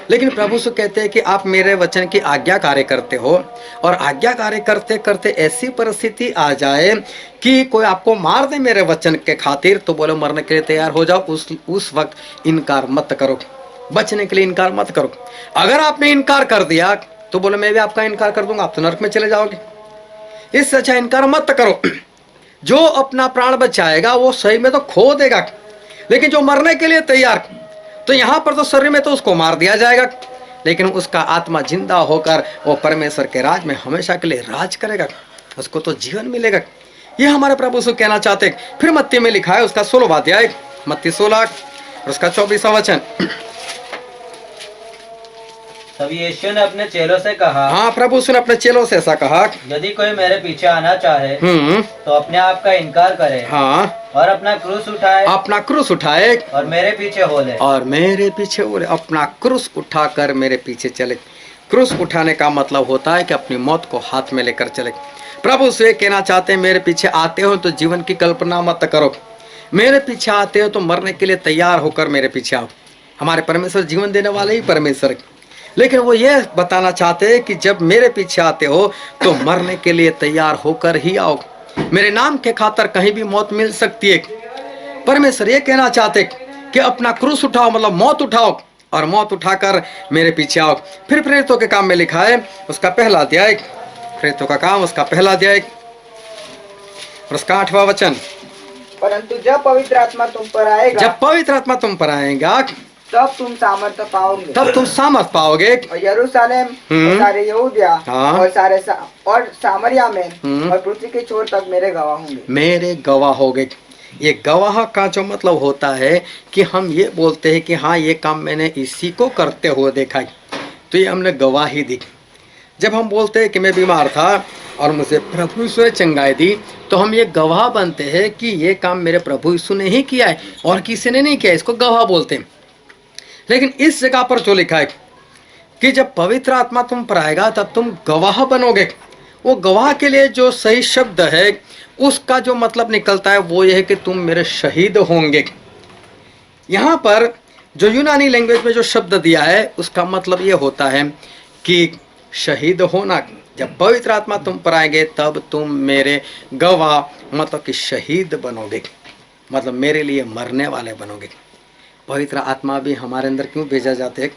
लेकिन प्रभु से कहते हैं कि आप मेरे वचन की आज्ञाकारी करते हो और आज्ञाकारी करते करते ऐसी परिस्थिति आ जाए कि कोई आपको मार दे मेरे वचन के खातिर, तो बोलो मरने के लिए तैयार हो जाओ। उस वक्त इनकार मत करो, बचने के लिए इनकार मत करो। अगर आपने इनकार कर दिया तो बोलो मैं भी आपका इनकार कर दूंगा, आप तो नरक में चले जाओगे। इससे अच्छा इनकार मत करो। जो अपना प्राण बचाएगा वो सही में तो खो देगा, लेकिन जो मरने के लिए तैयार, तो यहाँ पर तो शरीर में तो उसको मार दिया जाएगा, लेकिन उसका आत्मा जिंदा होकर वो परमेश्वर के राज में हमेशा के लिए राज करेगा, उसको तो जीवन मिलेगा। ये हमारे प्रभु से कहना चाहते। फिर मत्ती में लिखा है उसका 16वां अध्याय, मत्ती 16 और उसका 24वां वचन। तब यीशु ने अपने चेलों से कहा, हाँ, प्रभु ने अपने चेलों से ऐसा कहा, यदि कोई मेरे पीछे आना चाहे तो अपने आप का इनकार करे, हाँ, और अपना क्रूस उठाए और मेरे पीछे बोले। अपना क्रूस उठाकर मेरे पीछे चले। क्रूस उठाने का मतलब होता है कि अपनी मौत को हाथ में लेकर चले। प्रभु से कहना चाहते हैं मेरे पीछे आते हो तो जीवन की कल्पना मत करो, मेरे पीछे आते हो तो मरने के लिए तैयार होकर मेरे पीछे आओ। हमारे परमेश्वर जीवन देने वाले ही परमेश्वर, लेकिन वो ये बताना चाहते हैं कि जब मेरे पीछे आते हो तो मरने के लिए तैयार होकर ही आओ। मेरे नाम के खातर कहीं भी मौत मिल सकती है। परमेश्वर ये कहना चाहते कि अपना क्रूस उठाओ, मतलब मौत उठाओ और मौत उठाकर मेरे पीछे आओ। फिर प्रेरितों के काम में लिखा है उसका पहला अध्याय, प्रेरितों का काम उसका पहला अध्याय और उसका 8वां वचन। परंतु जब पवित्र आत्मा तुम पर आएगा, तब तुम सामर्थ्य पाओगे तब तुम सामर्थ पाओगे। और यरूशलेम हम्म। और सारे यहूदिया हाँ। और सामरिया में हम्म। और पृथ्वी के छोर तक मेरे गवाह होंगे। मेरे गवाह होगे। ये गवाह का जो मतलब होता है कि हम ये बोलते हैं कि हाँ ये काम मैंने इसी को करते हुए देखा है, तो ये हमने गवाही दी। जब हम बोलते हैं कि मैं बीमार था और मुझे प्रभु यीशु ने चंगाई दी, तो हम ये गवाह बनते हैं कि ये काम मेरे प्रभु यीशु ने ही किया है और किसी ने नहीं किया, इसको गवाह बोलते हैं। लेकिन इस जगह पर जो लिखा है कि जब पवित्र आत्मा तुम पर आएगा तब तुम गवाह बनोगे, वो गवाह के लिए जो सही शब्द है उसका जो मतलब निकलता है वो ये है कि तुम मेरे शहीद होंगे। यहाँ पर जो यूनानी लैंग्वेज में जो शब्द दिया है उसका मतलब ये होता है कि शहीद होना। जब पवित्र आत्मा तुम पर आएंगे तब तुम मेरे गवाह, मतलब कि शहीद बनोगे, मतलब मेरे लिए मरने वाले बनोगे। पवित्र आत्मा भी हमारे अंदर क्यों भेजा जाते हैं?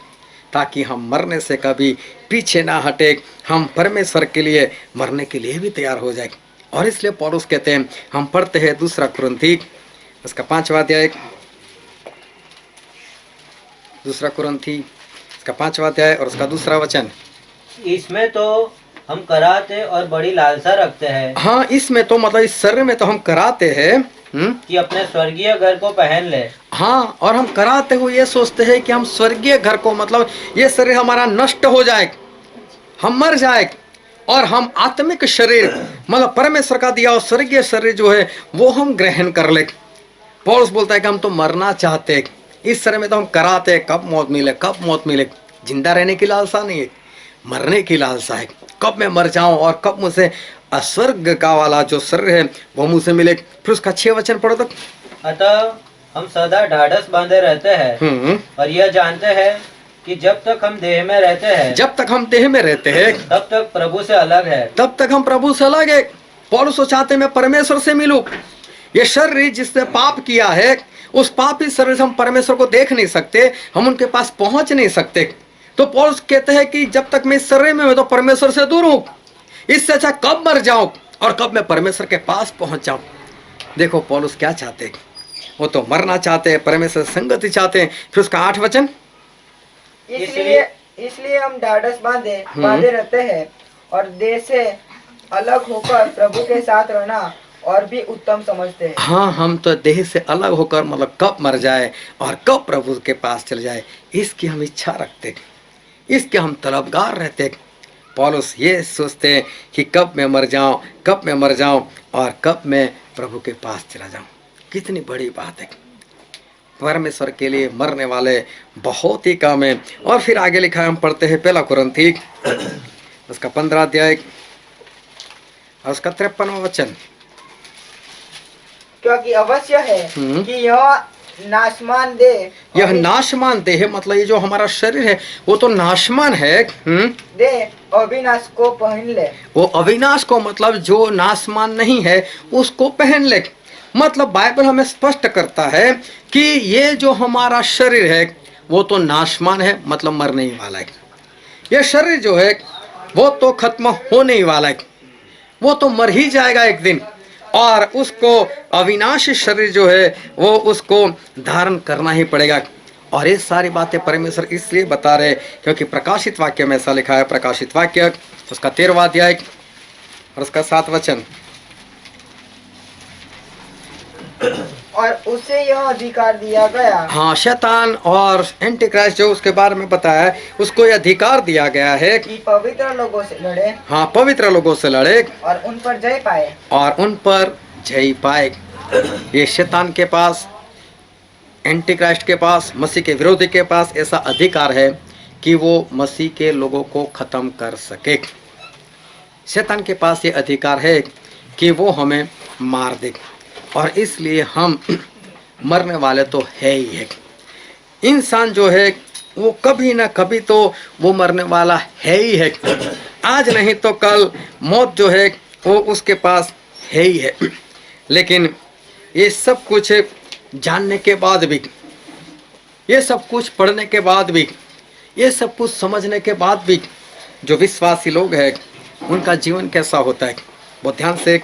ताकि हम मरने से कभी पीछे ना हटे, हम परमेश्वर के लिए मरने के लिए भी तैयार हो जाए। और इसलिए पौलुस कहते हैं, हम पढ़ते हैं 2 कुरिन्थी उसका 5वां अध्याय, 2 कुरिन्थी उसका 5वां अध्याय और उसका 2 वचन। इसमें तो हम कराते और बड़ी लालसा रखते हैं हाँ, इसमें तो मतलब इस शरीर में तो हम कराते हैं कि अपने स्वर्गीय घर को पहन ले। हाँ, और हम कराते हुए ये सोचते हैं कि हम स्वर्गीय घर को, मतलब ये शरीर हमारा नष्ट हो जाए, हम मर जाए और हम आत्मिक शरीर, मतलब परमेश्वर का दिया हुआ स्वर्गीय शरीर जो है वो हम ग्रहण कर ले। पौलुस बोलता है कि हम तो मरना चाहते हैं, इस शरीर में तो हम कराते हैं कब मौत मिले, कब मौत मिले। जिंदा रहने की लालसा नहीं है, मरने की लालसा है, कब मैं मर जाऊं और कब मुझे स्वर्ग का वाला जो शरीर है वो मुझे मिले। फिर उसका 6 वचन पढ़ो तो। अतः हम सदा ढाढ़स बांधे रहते हैं और यह जानते हैं कि जब तक हम देह में रहते हैं, जब तक हम देह में रहते हैं तब तक प्रभु से अलग है। तब तक हम प्रभु से अलग है। पौलुस चाहते मैं परमेश्वर से मिलूं। ये शरीर जिसने पाप किया है, उस पापी शरीर से हम परमेश्वर को देख नहीं सकते, हम उनके पास पहुंच नहीं सकते। तो पौलुस कहते हैं कि जब तक मैं इस शरीर में हूं तो परमेश्वर से दूर हूं, इससे अच्छा कब मर जाऊं और कब मैं परमेश्वर के पास पहुंच जाऊं। देखो पौलुस क्या चाहते हैं, वो तो मरना चाहते हैं, परमेश्वर से संगति चाहते हैं। फिर उसका 8 वचन, इसलिए हम ढाढ़स बांधे रहते हैं और देह से अलग होकर प्रभु के साथ रहना और भी उत्तम समझते हैं। हाँ, हम तो देह से अलग होकर मतलब कब मर जाए और कब प्रभु के पास चले जाए, इसकी हम इच्छा रखते, इसके हम तलबगार रहते। पौलुस ये सोचते हैं कि कब मैं मर जाऊं, कब मैं मर जाऊं और कब मैं प्रभु के पास चला जाऊं। कितनी बड़ी बात है, परमेश्वर के लिए मरने वाले बहुत ही कम है। और फिर आगे लिखा है, हम पढ़ते हैं 1 कुरिन्थी उसका 15 अध्याय और उसका 53वां वचन। क्योंकि अवश्य है कि यह नाशमान देह, यह नाशमान देह, मतलब ये जो हमारा शरीर है वो तो नाशमान है। देह अविनाश को पहन ले। वो अविनाश को, मतलब जो नाशमान नहीं है उसको पहन ले। मतलब बाइबल हमें स्पष्ट करता है कि ये जो हमारा शरीर है वो तो नाशमान है, मतलब मरने ही वाला है। ये शरीर जो है वो तो खत्म होने ही वाला है, वो तो मर ही जाएगा एक दिन, और उसको अविनाशी शरीर जो है वो उसको धारण करना ही पड़ेगा। और ये सारी बातें परमेश्वर इसलिए बता रहे क्योंकि प्रकाशित वाक्य में ऐसा लिखा है, प्रकाशित वाक्य उसका 13वां अध्याय और उसका 7 वचन। और उसे यह अधिकार दिया गया, हाँ, शैतान और एंटी क्राइस्ट जो उसके बारे में बताया है, उसको यह अधिकार दिया गया है कि पवित्र लोगों से लड़े, हाँ, पवित्र लोगों से लड़े और उन पर जय पाए, और उन पर जय पाए। ये शैतान के पास, एंटी क्राइस्ट के पास, मसीह के विरोधी के पास ऐसा अधिकार है कि वो मसीह के लोगों को खत्म कर सके। शैतान के पास ये अधिकार है कि वो हमें मार दे, और इसलिए हम मरने वाले तो है ही है। इंसान जो है वो कभी ना कभी तो वो मरने वाला है ही है, आज नहीं तो कल मौत जो है वो उसके पास है ही है। लेकिन ये सब कुछ जानने के बाद भी, ये सब कुछ पढ़ने के बाद भी, ये सब कुछ समझने के बाद भी जो विश्वासी लोग हैं उनका जीवन कैसा होता है, वो ध्यान से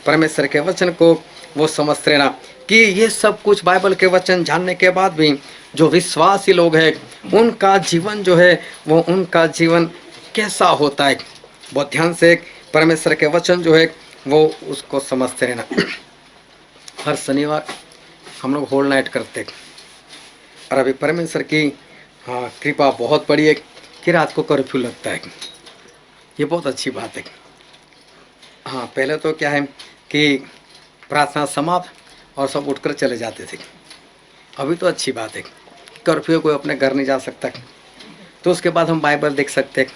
परमेश्वर के वचन को वो समझते रहना। कि ये सब कुछ बाइबल के वचन जानने के बाद भी जो विश्वासी लोग हैं उनका जीवन जो है वो उनका जीवन कैसा होता है, बहुत ध्यान से परमेश्वर के वचन जो है वो उसको समझते रहना। हर शनिवार हम लोग होल नाइट करते हैं और अभी परमेश्वर की कृपा बहुत बड़ी है कि रात को कर्फ्यू लगता है। ये बहुत अच्छी बात है। हाँ, पहले तो क्या है कि प्रार्थना समाप्त और सब उठकर चले जाते थे। अभी तो अच्छी बात है, कर्फ्यू कोई अपने घर नहीं जा सकता, तो उसके बाद हम बाइबल देख सकते,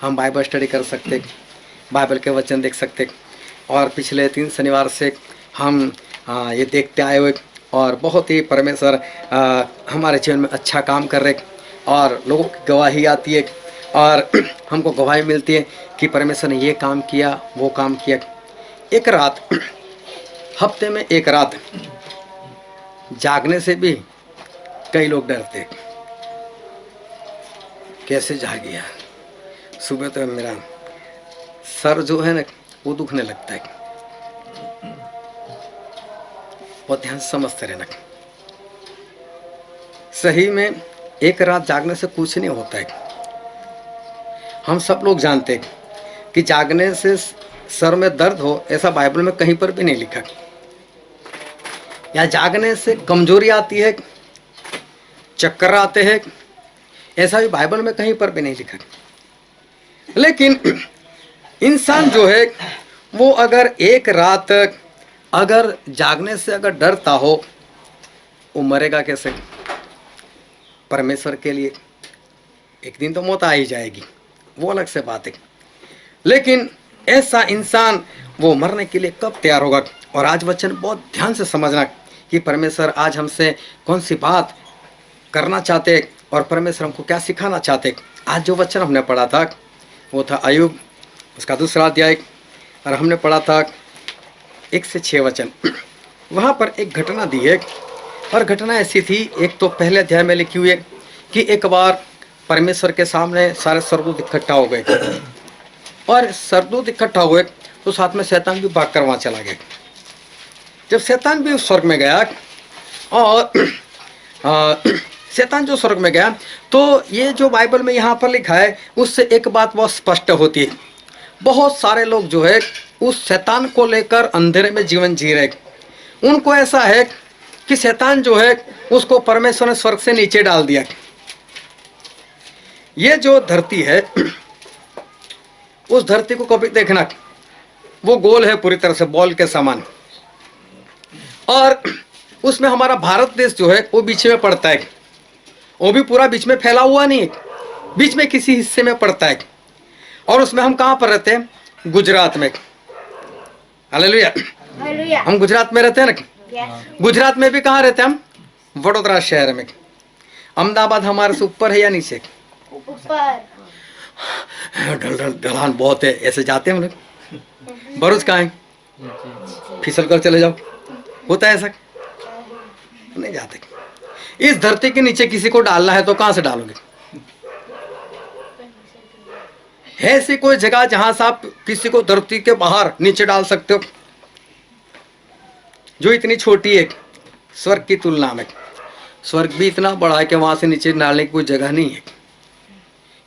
हम बाइबल स्टडी कर सकते, बाइबल के वचन देख सकते। और पिछले 3 शनिवार से हम ये देखते आए हुए और बहुत ही परमेश्वर हमारे जीवन में अच्छा काम कर रहे और लोगों की गवाही आती है और हमको गवाही मिलती है कि परमेश्वर ने ये काम किया, वो काम किया। एक रात, हफ्ते में एक रात जागने से भी कई लोग डरते, कैसे जागिया। सुबह तो मेरा सर जो है ना वो दुखने लगता है। बहुत ध्यान से समझते रहना। सही में एक रात जागने से कुछ नहीं होता है। हम सब लोग जानते हैं कि जागने से सर में दर्द हो ऐसा बाइबल में कहीं पर भी नहीं लिखा, या जागने से कमजोरी आती है, चक्कर आते हैं, ऐसा भी बाइबल में कहीं पर भी नहीं लिखा। लेकिन इंसान जो है वो अगर एक रात अगर जागने से अगर डरता हो, वो मरेगा कैसे? परमेश्वर के लिए एक दिन तो मौत आ ही जाएगी, वो अलग से बात है। लेकिन ऐसा इंसान वो मरने के लिए कब तैयार होगा? और आज वचन बहुत ध्यान से समझना कि परमेश्वर आज हमसे कौन सी बात करना चाहते और परमेश्वर हमको क्या सिखाना चाहते। आज जो वचन हमने पढ़ा था वो था अय्यूब, उसका 2 अध्याय, और हमने पढ़ा था 1 से 6 वचन। वहाँ पर एक घटना दी है और घटना ऐसी थी, एक तो पहले अध्याय में लिखी हुई है कि एक बार परमेश्वर के सामने सारे स्वर्गदूत इकट्ठा हो गए और स्वर्गदूत इकट्ठा हुए तो साथ में शैतान भी भाग कर वहाँ चला गया। जब शैतान भी उस स्वर्ग में गया और शैतान जो स्वर्ग में गया तो ये जो बाइबल में यहाँ पर लिखा है उससे एक बात बहुत स्पष्ट होती है। बहुत सारे लोग जो है उस शैतान को लेकर अंधेरे में जीवन जी रहे। उनको ऐसा है कि शैतान जो है उसको परमेश्वर ने स्वर्ग से नीचे डाल दिया। ये जो धरती है उस धरती को कभी देखना, वो गोल है पूरी तरह से बॉल के समान, और उसमें हमारा भारत देश जो है वो बीच में पड़ता है। वो भी पूरा बीच में फैला हुआ नहीं है, बीच में किसी हिस्से में पड़ता है। और उसमें हम कहाँ पर रहते हैं? गुजरात में। हालेलुया, हम गुजरात में रहते हैं ना। गुजरात में भी कहाँ रहते हैं हम? वडोदरा शहर में। अहमदाबाद हमारे से ऊपर है या नीचे? ऊपर। ढलान बहुत है, ऐसे जाते हैं हम लोग। भरूच कहाँ है? फिसल कर चले जाओ, होता है ऐसा? नहीं जाते। इस धरती के नीचे किसी को डालना है तो कहां से डालोगे? है ऐसी कोई जगह जहां से आप किसी को धरती के बाहर नीचे डाल सकते हो जो इतनी छोटी है स्वर्ग की तुलना में? स्वर्ग भी इतना बड़ा है कि वहां से नीचे डालने की कोई जगह नहीं है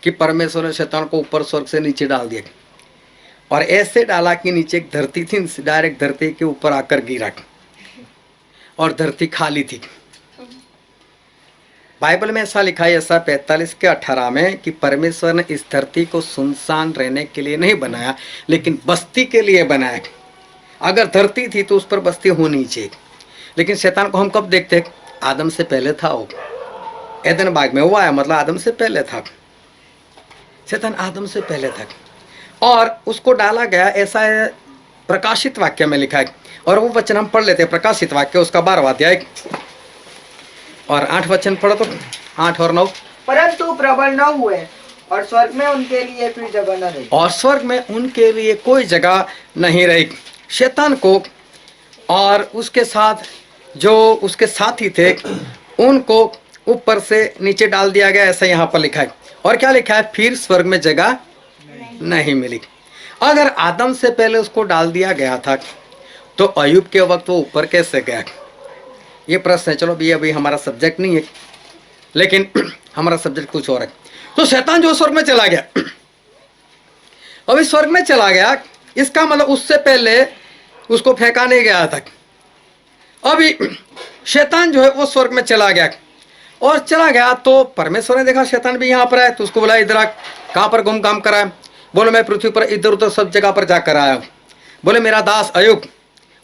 कि परमेश्वर ने शैतान को ऊपर स्वर्ग से नीचे डाल दिया और ऐसे डाला कि नीचे एक धरती थी, डायरेक्ट धरती के ऊपर आकर गिरा और धरती खाली थी। बाइबल में ऐसा लिखा है, ऐसा 45 के 18 में, कि परमेश्वर ने इस धरती को सुनसान रहने के लिए नहीं बनाया लेकिन बस्ती के लिए बनाया। अगर धरती थी तो उस पर बस्ती होनी चाहिए। लेकिन शैतान को हम कब देखते? आदम से पहले था वो, एदन बाग में वो आया, मतलब आदम से पहले था। शैतान आदम से पहले था और उसको डाला गया। ऐसा है प्रकाशित वाक्य में लिखा है, और वो वचन हम पढ़ लेते हैं। प्रकाशित वाक्य उसका 12वां अध्याय और 8 वचन पढ़ो तो, 8 और 9। परंतु प्रबल न हुए और स्वर्ग में उनके लिए फिर जगह न रही। और स्वर्ग में उनके लिए कोई जगह नहीं रही। शैतान को और उसके साथ जो उसके साथी थे उनको ऊपर से नीचे डाल दिया गया, ऐसा यहाँ पर लिखा है। और क्या लिखा है? फिर स्वर्ग में जगह नहीं मिली। अगर आदम से पहले उसको डाल दिया गया था तो अय्यूब के वक्त वो ऊपर कैसे गया? ये प्रश्न है, चलो भी अभी हमारा सब्जेक्ट नहीं है, लेकिन हमारा सब्जेक्ट कुछ और है। तो शैतान जो स्वर्ग में चला गया, अभी स्वर्ग में चला गया, इसका मतलब उससे पहले उसको फेंका नहीं गया था। अभी शैतान जो है वो स्वर्ग में चला गया, और चला गया तो परमेश्वर ने देखा शैतान भी यहाँ पर है, तो उसको बोला इधर आ, कहाँ पर घूम काम करा है? बोले मैं पृथ्वी पर इधर उधर सब जगह पर जाकर आया हूँ। बोले मेरा दास अयुब,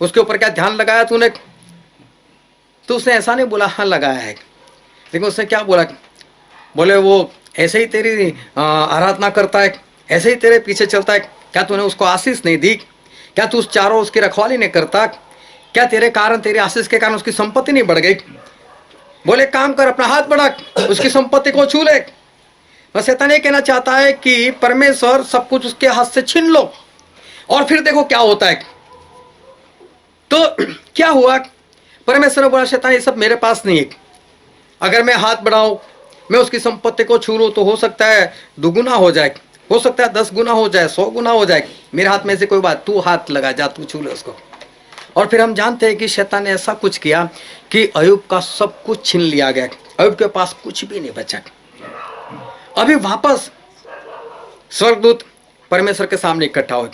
उसके ऊपर क्या ध्यान लगाया तूने? तो उसने ऐसा नहीं बोला हाँ लगाया है, लेकिन उसने क्या बोला? बोले वो ऐसे ही तेरी आराधना करता है, ऐसे ही तेरे पीछे चलता है, क्या तूने उसको आशीष नहीं दी? क्या तू उस चारों उसकी रखवाली नहीं करता? क्या तेरे कारण, तेरी आशीष के कारण उसकी संपत्ति नहीं बढ़ गई? बोले काम कर, अपना हाथ बढ़ा, उसकी संपत्ति को छू ले। बस शैतान ये कहना चाहता है कि परमेश्वर सब कुछ उसके हाथ से छीन लो, और फिर देखो क्या होता है। तो क्या हुआ? परमेश्वर ने बोला शैतान ये सब मेरे पास नहीं है, अगर मैं हाथ बढ़ाऊं, मैं उसकी संपत्ति को छू लूं, तो हो सकता है दुगुना हो जाए, हो सकता है 10 गुना हो जाए, 100 गुना हो जाए। मेरे हाथ में से कोई बात, तू हाथ लगा, जा तू छू ले उसको। और फिर हम जानते हैं कि शैतान ने ऐसा कुछ किया कि अयुब का सब कुछ छीन लिया गया, अयुब के पास कुछ भी नहीं बचा। अभी वापस स्वर्गदूत परमेश्वर के सामने इकट्ठा हुए।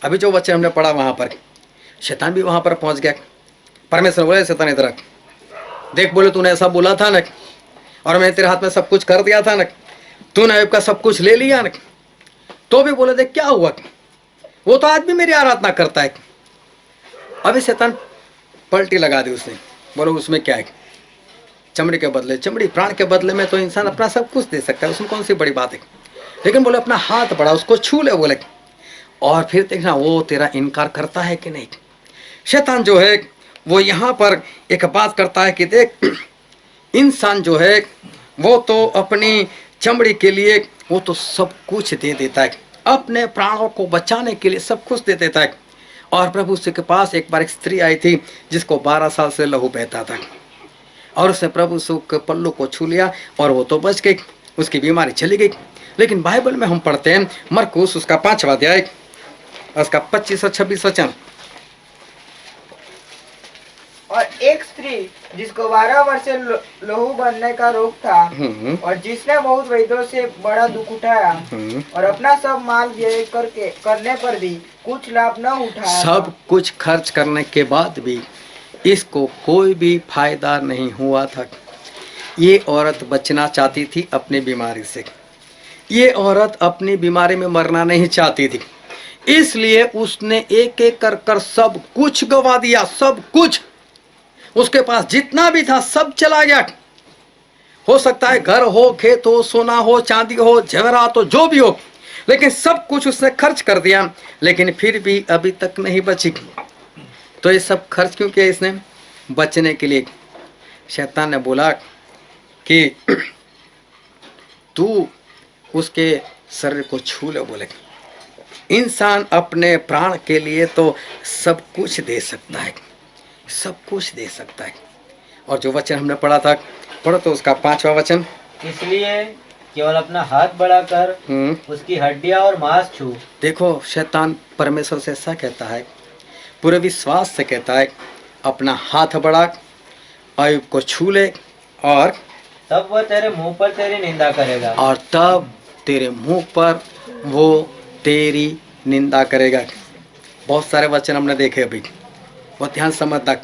अभी जो वचन हमने पढ़ा वहां पर, शैतान भी वहां पर पहुंच गया। परमेश्वर बोले शैतान इधर देख, बोले तूने ऐसा बोला था ना, और मैंने तेरे हाथ में सब कुछ कर दिया था ना, तूने अयुब का सब कुछ ले लिया ना, तो भी बोले देख क्या हुआ, वो तो आज भी मेरी आराधना करता है। अभी शैतान पलटी लगा दी उसने, बोलो उसमें क्या है, चमड़ी के बदले चमड़ी, प्राण के बदले में तो इंसान अपना सब कुछ दे सकता है, उसमें कौन सी बड़ी बात है। लेकिन बोले अपना हाथ बढ़ा, उसको छू ले बोले, और फिर देखना वो तेरा इनकार करता है कि नहीं। शैतान जो है वो यहाँ पर एक बात करता है कि देख इंसान जो है वो तो अपनी चमड़ी के लिए वो तो सब कुछ दे देता है, अपने प्राणों को बचाने के लिए सब कुछ दे देता है। और प्रभु उसके पास एक बार एक स्त्री आई थी जिसको 12 साल से लहू बहता था, और उसने प्रभु यीशु के पल्लू को छू लिया और वो तो बच गई, उसकी बीमारी चली गई। लेकिन बाइबल में हम पढ़ते हैं मरकुस उसका 5वां अध्याय, उसका 25 और 26 वचन। और एक स्त्री जिसको 12 वर्ष से लहू बनने का रोग था, और जिसने बहुत वैद्यों से बड़ा दुख उठाया, और अपना सब माल व्यय करने पर भी कुछ लाभ न उठाया, सब कुछ खर्च करने के बाद भी इसको कोई भी फायदा नहीं हुआ था। ये औरत बचना चाहती थी अपनी बीमारी से, ये औरत अपनी बीमारी में मरना नहीं चाहती थी, इसलिए उसने एक एक कर सब कुछ गवा दिया। सब कुछ उसके पास जितना भी था सब चला गया। हो सकता है घर हो, खेत हो, सोना हो, चांदी हो, जेवरात हो, जो भी हो, लेकिन सब कुछ उसने खर्च कर दिया, लेकिन फिर भी अभी तक नहीं बची। तो ये सब खर्च क्यों किया इसने? बचने के लिए। शैतान ने बोला कि तू उसके शरीर को छू ले। बोले इंसान अपने प्राण के लिए तो सब कुछ दे सकता है, सब कुछ दे सकता है। और जो वचन हमने पढ़ा था, पढ़ो तो उसका 5वां वचन। इसलिए केवल अपना हाथ बढ़ाकर उसकी हड्डियां और मांस छू। देखो शैतान परमेश्वर से ऐसा कहता है, पूरे विश्वास से कहता है अपना हाथ बढ़ा, अयुब को छू ले, और तब वह तेरे मुंह पर तेरी निंदा करेगा, और तब तेरे मुंह पर वो तेरी निंदा करेगा। बहुत सारे वचन हमने देखे अभी, वो ध्यान समझ तक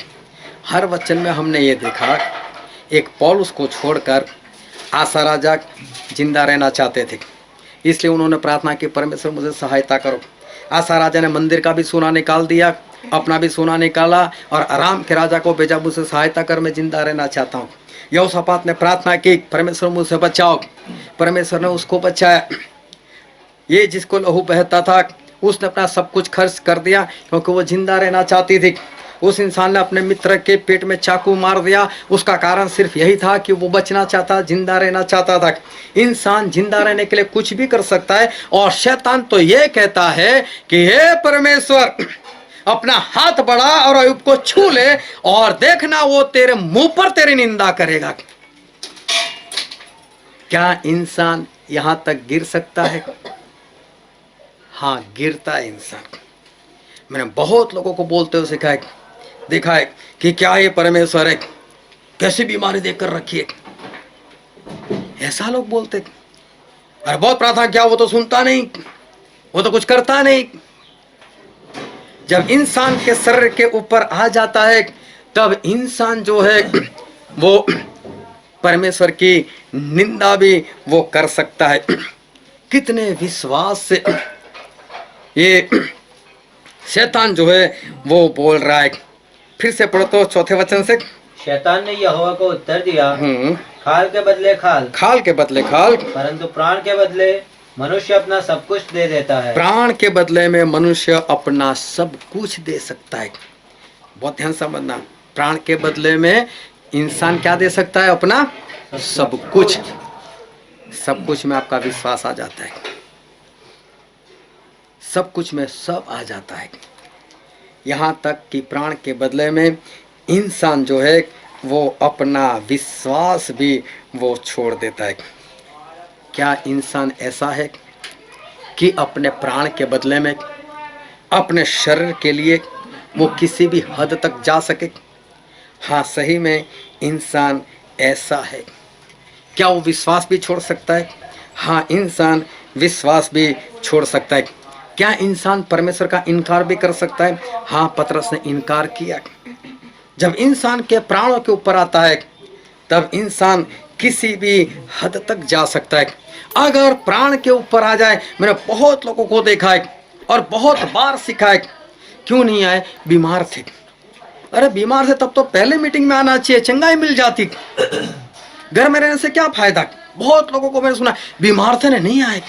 हर वचन में हमने ये देखा, एक पौलुस को छोड़कर आसा राजा जिंदा रहना चाहते थे, इसलिए उन्होंने प्रार्थना की परमेश्वर मुझे सहायता करो। आसा राजा ने मंदिर का भी सोना निकाल दिया, अपना भी सोना निकाला, और आराम के राजा को भेजा मुझे सहायता कर, मैं जिंदा रहना चाहता हूँ। यहोशापात ने प्रार्थना की परमेश्वर मुझसे बचाओ, परमेश्वर ने उसको बचाया। ये जिसको लहू बहता था उसने अपना सब कुछ खर्च कर दिया क्योंकि वो जिंदा रहना चाहती थी। उस इंसान ने अपने मित्र के पेट में चाकू मार दिया, उसका कारण सिर्फ यही था कि वो बचना चाहता, जिंदा रहना चाहता था। इंसान जिंदा रहने के लिए कुछ भी कर सकता है, और शैतान तो ये कहता है कि हे परमेश्वर अपना हाथ बढ़ा और अयुब को छू ले, और देखना वो तेरे मुंह पर तेरी निंदा करेगा। क्या इंसान यहां तक गिर सकता है? हाँ, गिरता है इंसान। मैंने बहुत लोगों को बोलते हुए देखा है कि क्या ये परमेश्वर है, कैसी बीमारी देकर रखी है, ऐसा लोग बोलते। अरे बहुत प्रार्थना किया, वो तो सुनता नहीं, वो तो कुछ करता नहीं। जब इंसान के शरीर के ऊपर आ जाता है तब इंसान जो है वो परमेश्वर की निंदा भी वो कर सकता है। कितने विश्वास से ये शैतान जो है वो बोल रहा है। फिर से पढ़ो तो चौथे वचन से। शैतान ने यहोवा को उत्तर दिया, खाल के बदले खाल, खाल के बदले खाल, परंतु प्राण के बदले मनुष्य अपना सब कुछ दे देता है। प्राण के बदले में मनुष्य अपना सब कुछ दे सकता है। बहुत ध्यान समझना, प्राण के बदले में इंसान क्या दे सकता है? अपना सब कुछ। सब कुछ में आपका विश्वास आ जाता है, सब कुछ में सब आ जाता है। यहाँ तक कि प्राण के बदले में इंसान जो है वो अपना विश्वास भी वो छोड़ देता है। क्या इंसान ऐसा है कि अपने प्राण के बदले में अपने शरीर के लिए वो किसी भी हद तक जा सके? हाँ, सही में इंसान ऐसा है। क्या वो विश्वास भी छोड़ सकता है? हाँ, इंसान विश्वास भी छोड़ सकता है। क्या इंसान परमेश्वर का इनकार भी कर सकता है? हाँ, पतरस ने इनकार किया। जब इंसान के प्राणों के ऊपर आता है तब इंसान किसी भी हद तक जा सकता है। अगर प्राण के ऊपर आ जाए, मैंने बहुत लोगों को देखा है और बहुत बार सीखा है। क्यों नहीं आए? बीमार थे। अरे बीमार थे तब तो पहले मीटिंग में आना चाहिए, चंगाई मिल जाती। घर में रहने से क्या फायदा? बहुत लोगों को मैंने सुना बीमार थे नहीं आए।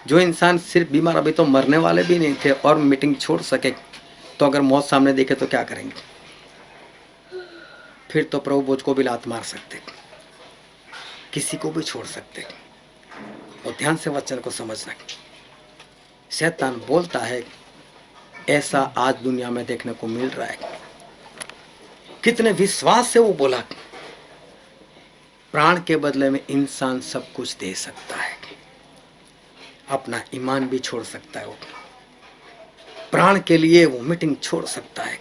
जो इंसान सिर्फ बीमार, अभी तो मरने वाले भी नहीं थे और मीटिंग छोड़ सके, तो अगर मौत सामने देखे तो क्या करेंगे? फिर तो प्रभु बोझ को भी लात मार सकते, किसी को भी छोड़ सकते। और ध्यान से वचन को समझना, शैतान बोलता है ऐसा आज दुनिया में देखने को मिल रहा है। कितने विश्वास से वो बोला, प्राण के बदले में इंसान सब कुछ दे सकता है, अपना ईमान भी छोड़ सकता है। वो प्राण के लिए वो मीटिंग छोड़ सकता है,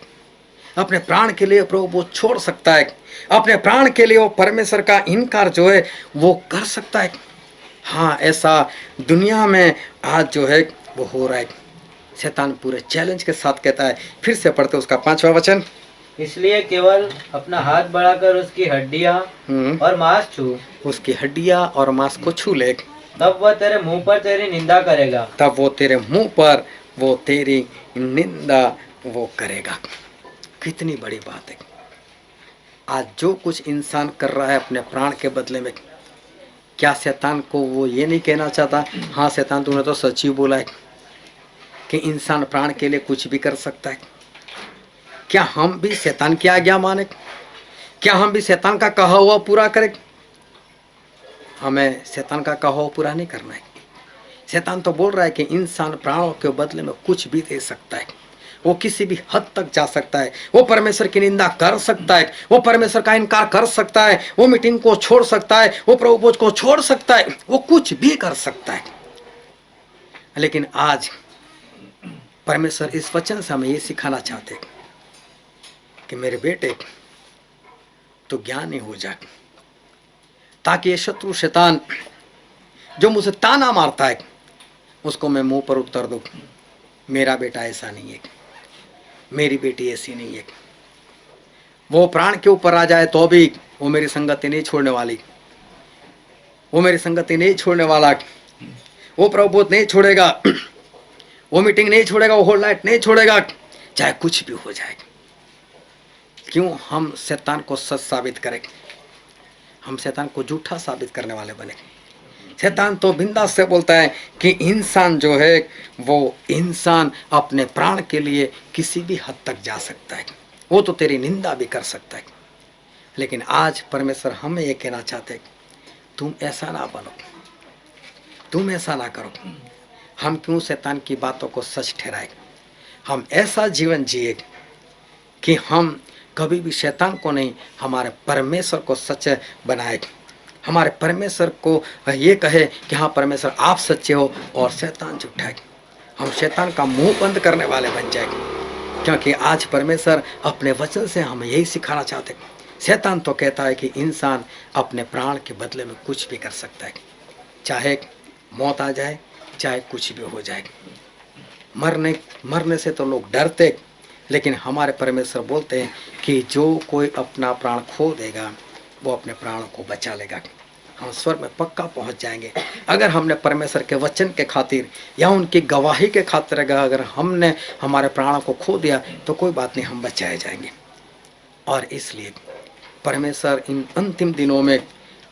अपने प्राण के लिए प्रभु वो छोड़ सकता है, अपने प्राण के लिए वो परमेश्वर का इनकार जो है वो कर सकता है। हाँ, ऐसा दुनिया में आज जो है वो हो रहा है। शैतान पूरे चैलेंज के साथ कहता है। फिर से पढ़ते उसका 5वां वचन। इसलिए केवल अपना हाथ बढ़ाकर उसकी हड्डियां और मांस छू, उसकी हड्डियां और मांस को छू ले, तब वह तेरे मुंह पर तेरी निंदा करेगा। तब वो तेरे मुंह पर वो तेरी निंदा वो करेगा। कितनी बड़ी बात है। आज जो कुछ इंसान कर रहा है अपने प्राण के बदले में, क्या शैतान को वो ये नहीं कहना चाहता, हाँ शैतान तूने तो सच ही बोला है कि इंसान प्राण के लिए कुछ भी कर सकता है? क्या हम भी शैतान की आज्ञा माने? क्या हम भी शैतान का कहा हुआ पूरा करें? हमें शैतान का कहा हुआ पूरा नहीं करना है। शैतान तो बोल रहा है कि इंसान प्राणों के बदले में कुछ भी दे सकता है, वो किसी भी हद तक जा सकता है, वो परमेश्वर की निंदा कर सकता है, वो परमेश्वर का इनकार कर सकता है, वो मीटिंग को छोड़ सकता है, वो प्रभु बोझ को छोड़ सकता है, वो कुछ भी कर सकता है। लेकिन आज परमेश्वर इस वचन से हमें ये सिखाना चाहते कि मेरे बेटे तो ज्ञानी हो जा, ताकि ये शत्रु शैतान जो मुझे ताना मारता है उसको मैं मुंह पर उत्तर दूं, मेरा बेटा ऐसा नहीं है, मेरी बेटी ऐसी नहीं है। वो प्राण के ऊपर आ जाए तो भी वो मेरी संगति नहीं छोड़ने वाली, वो मेरी संगति नहीं छोड़ने वाला, वो प्रभुत्व नहीं छोड़ेगा, वो मीटिंग नहीं छोड़ेगा, वो होल नाइट नहीं छोड़ेगा, चाहे कुछ भी हो जाए। क्यों हम शैतान को सच साबित करें? हम शैतान को झूठा साबित करने वाले बने। शैतान तो बिंदास से बोलता है कि इंसान जो है वो इंसान अपने प्राण के लिए किसी भी हद तक जा सकता है, वो तो तेरी निंदा भी कर सकता है। लेकिन आज परमेश्वर हमें ये कहना चाहते हैं, तुम ऐसा ना बनो, तुम ऐसा ना करो। हम क्यों शैतान की बातों को सच ठहराए? हम ऐसा जीवन जिए कि हम कभी भी शैतान को नहीं, हमारे परमेश्वर को सच बनाए, हमारे परमेश्वर को ये कहे कि हाँ परमेश्वर आप सच्चे हो और शैतान झूठा है। हम शैतान का मुंह बंद करने वाले बन जाएंगे, क्योंकि आज परमेश्वर अपने वचन से हमें यही सिखाना चाहते, शैतान तो कहता है कि इंसान अपने प्राण के बदले में कुछ भी कर सकता है, चाहे मौत आ जाए, चाहे कुछ भी हो जाए। मरने से तो लोग डरते, लेकिन हमारे परमेश्वर बोलते हैं कि जो कोई अपना प्राण खो देगा वो अपने प्राण को बचा लेगा। हम स्वर्ग में पक्का पहुंच जाएंगे अगर हमने परमेश्वर के वचन के खातिर या उनकी गवाही के खातिर अगर हमने हमारे प्राणों को खो दिया तो कोई बात नहीं, हम बचाए जाएंगे। और इसलिए परमेश्वर इन अंतिम दिनों में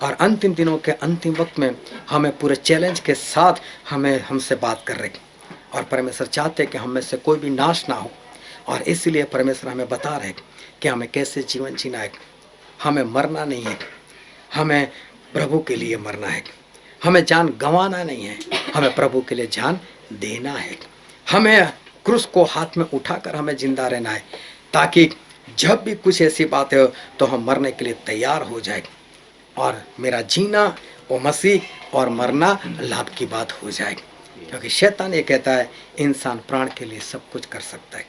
और अंतिम दिनों के अंतिम वक्त में हमें पूरे चैलेंज के साथ हमसे बात कर रहे, और परमेश्वर चाहते कि हम में से कोई भी नाश ना हो। और इसलिए परमेश्वर हमें बता रहे कि हमें कैसे जीवन जीना है। हमें मरना नहीं है, हमें प्रभु के लिए मरना है। हमें जान गंवाना नहीं है, हमें प्रभु के लिए जान देना है। हमें क्रूस को हाथ में उठाकर हमें जिंदा रहना है, ताकि जब भी कुछ ऐसी बात हो तो हम मरने के लिए तैयार हो जाए, और मेरा जीना वो मसीह और मरना लाभ की बात हो जाए। क्योंकि शैतान ये कहता है इंसान प्राण के लिए सब कुछ कर सकता है,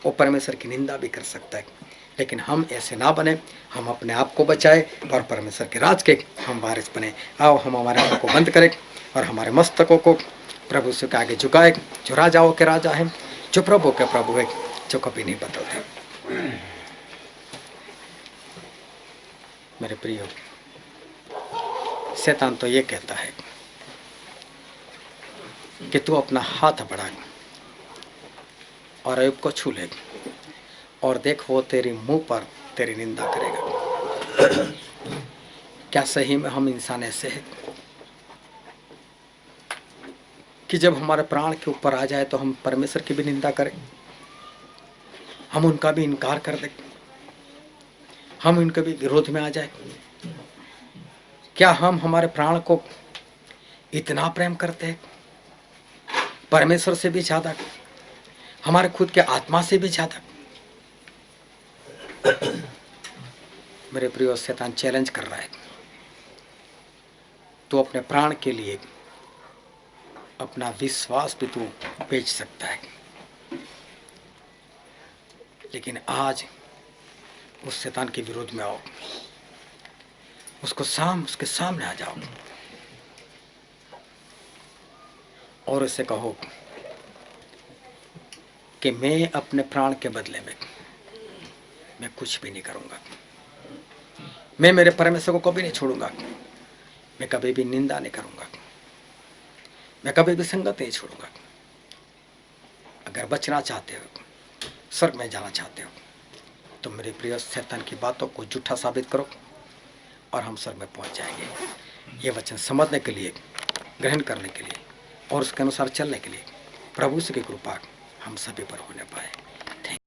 वो परमेश्वर की निंदा भी कर सकता है, लेकिन हम ऐसे ना बने, हम अपने आप को बचाए और परमेश्वर के राज के हम वारिस बने। आओ हम हमारे आंखों को बंद करें और हमारे मस्तकों को प्रभु से आगे झुकाए, जो राजाओं के राजा है, जो प्रभु के प्रभु है, जो कभी नहीं बदलते। मेरे प्रियो, शैतान तो ये कहता है कि तू अपना हाथ बढ़ा और अय्यूब को छू ले, और देख वो तेरे मुंह पर तेरी निंदा करेगा। क्या सही में हम इंसान ऐसे हैं कि जब हमारे प्राण के ऊपर आ जाए तो हम परमेश्वर की भी निंदा करें, हम उनका भी इनकार कर दें, हम उनके भी विरोध में आ जाए? क्या हम हमारे प्राण को इतना प्रेम करते हैं, परमेश्वर से भी ज्यादा, हमारे खुद के आत्मा से भी ज्यादा? मेरे प्रिय, शैतान चैलेंज कर रहा है, तू अपने प्राण के लिए अपना विश्वास भी तू बेच सकता है, लेकिन आज उस शैतान के विरोध में आओ, उसके सामने आ जाओ और उसे कहो कि मैं अपने प्राण के बदले में मैं कुछ भी नहीं करूंगा, मैं मेरे परमेश्वर को कभी नहीं छोड़ूंगा, मैं कभी भी निंदा नहीं करूंगा, मैं कभी भी संगत नहीं छोड़ूंगा। अगर बचना चाहते हो, स्वर्ग में जाना चाहते हो, तो मेरे प्रिय शैतान की बातों को झूठा साबित करो और हम स्वर्ग में पहुंच जाएंगे। ये वचन समझने के लिए, ग्रहण करने के लिए और उसके अनुसार चलने के लिए प्रभु से की कृपा हम सभी पर होने पाए।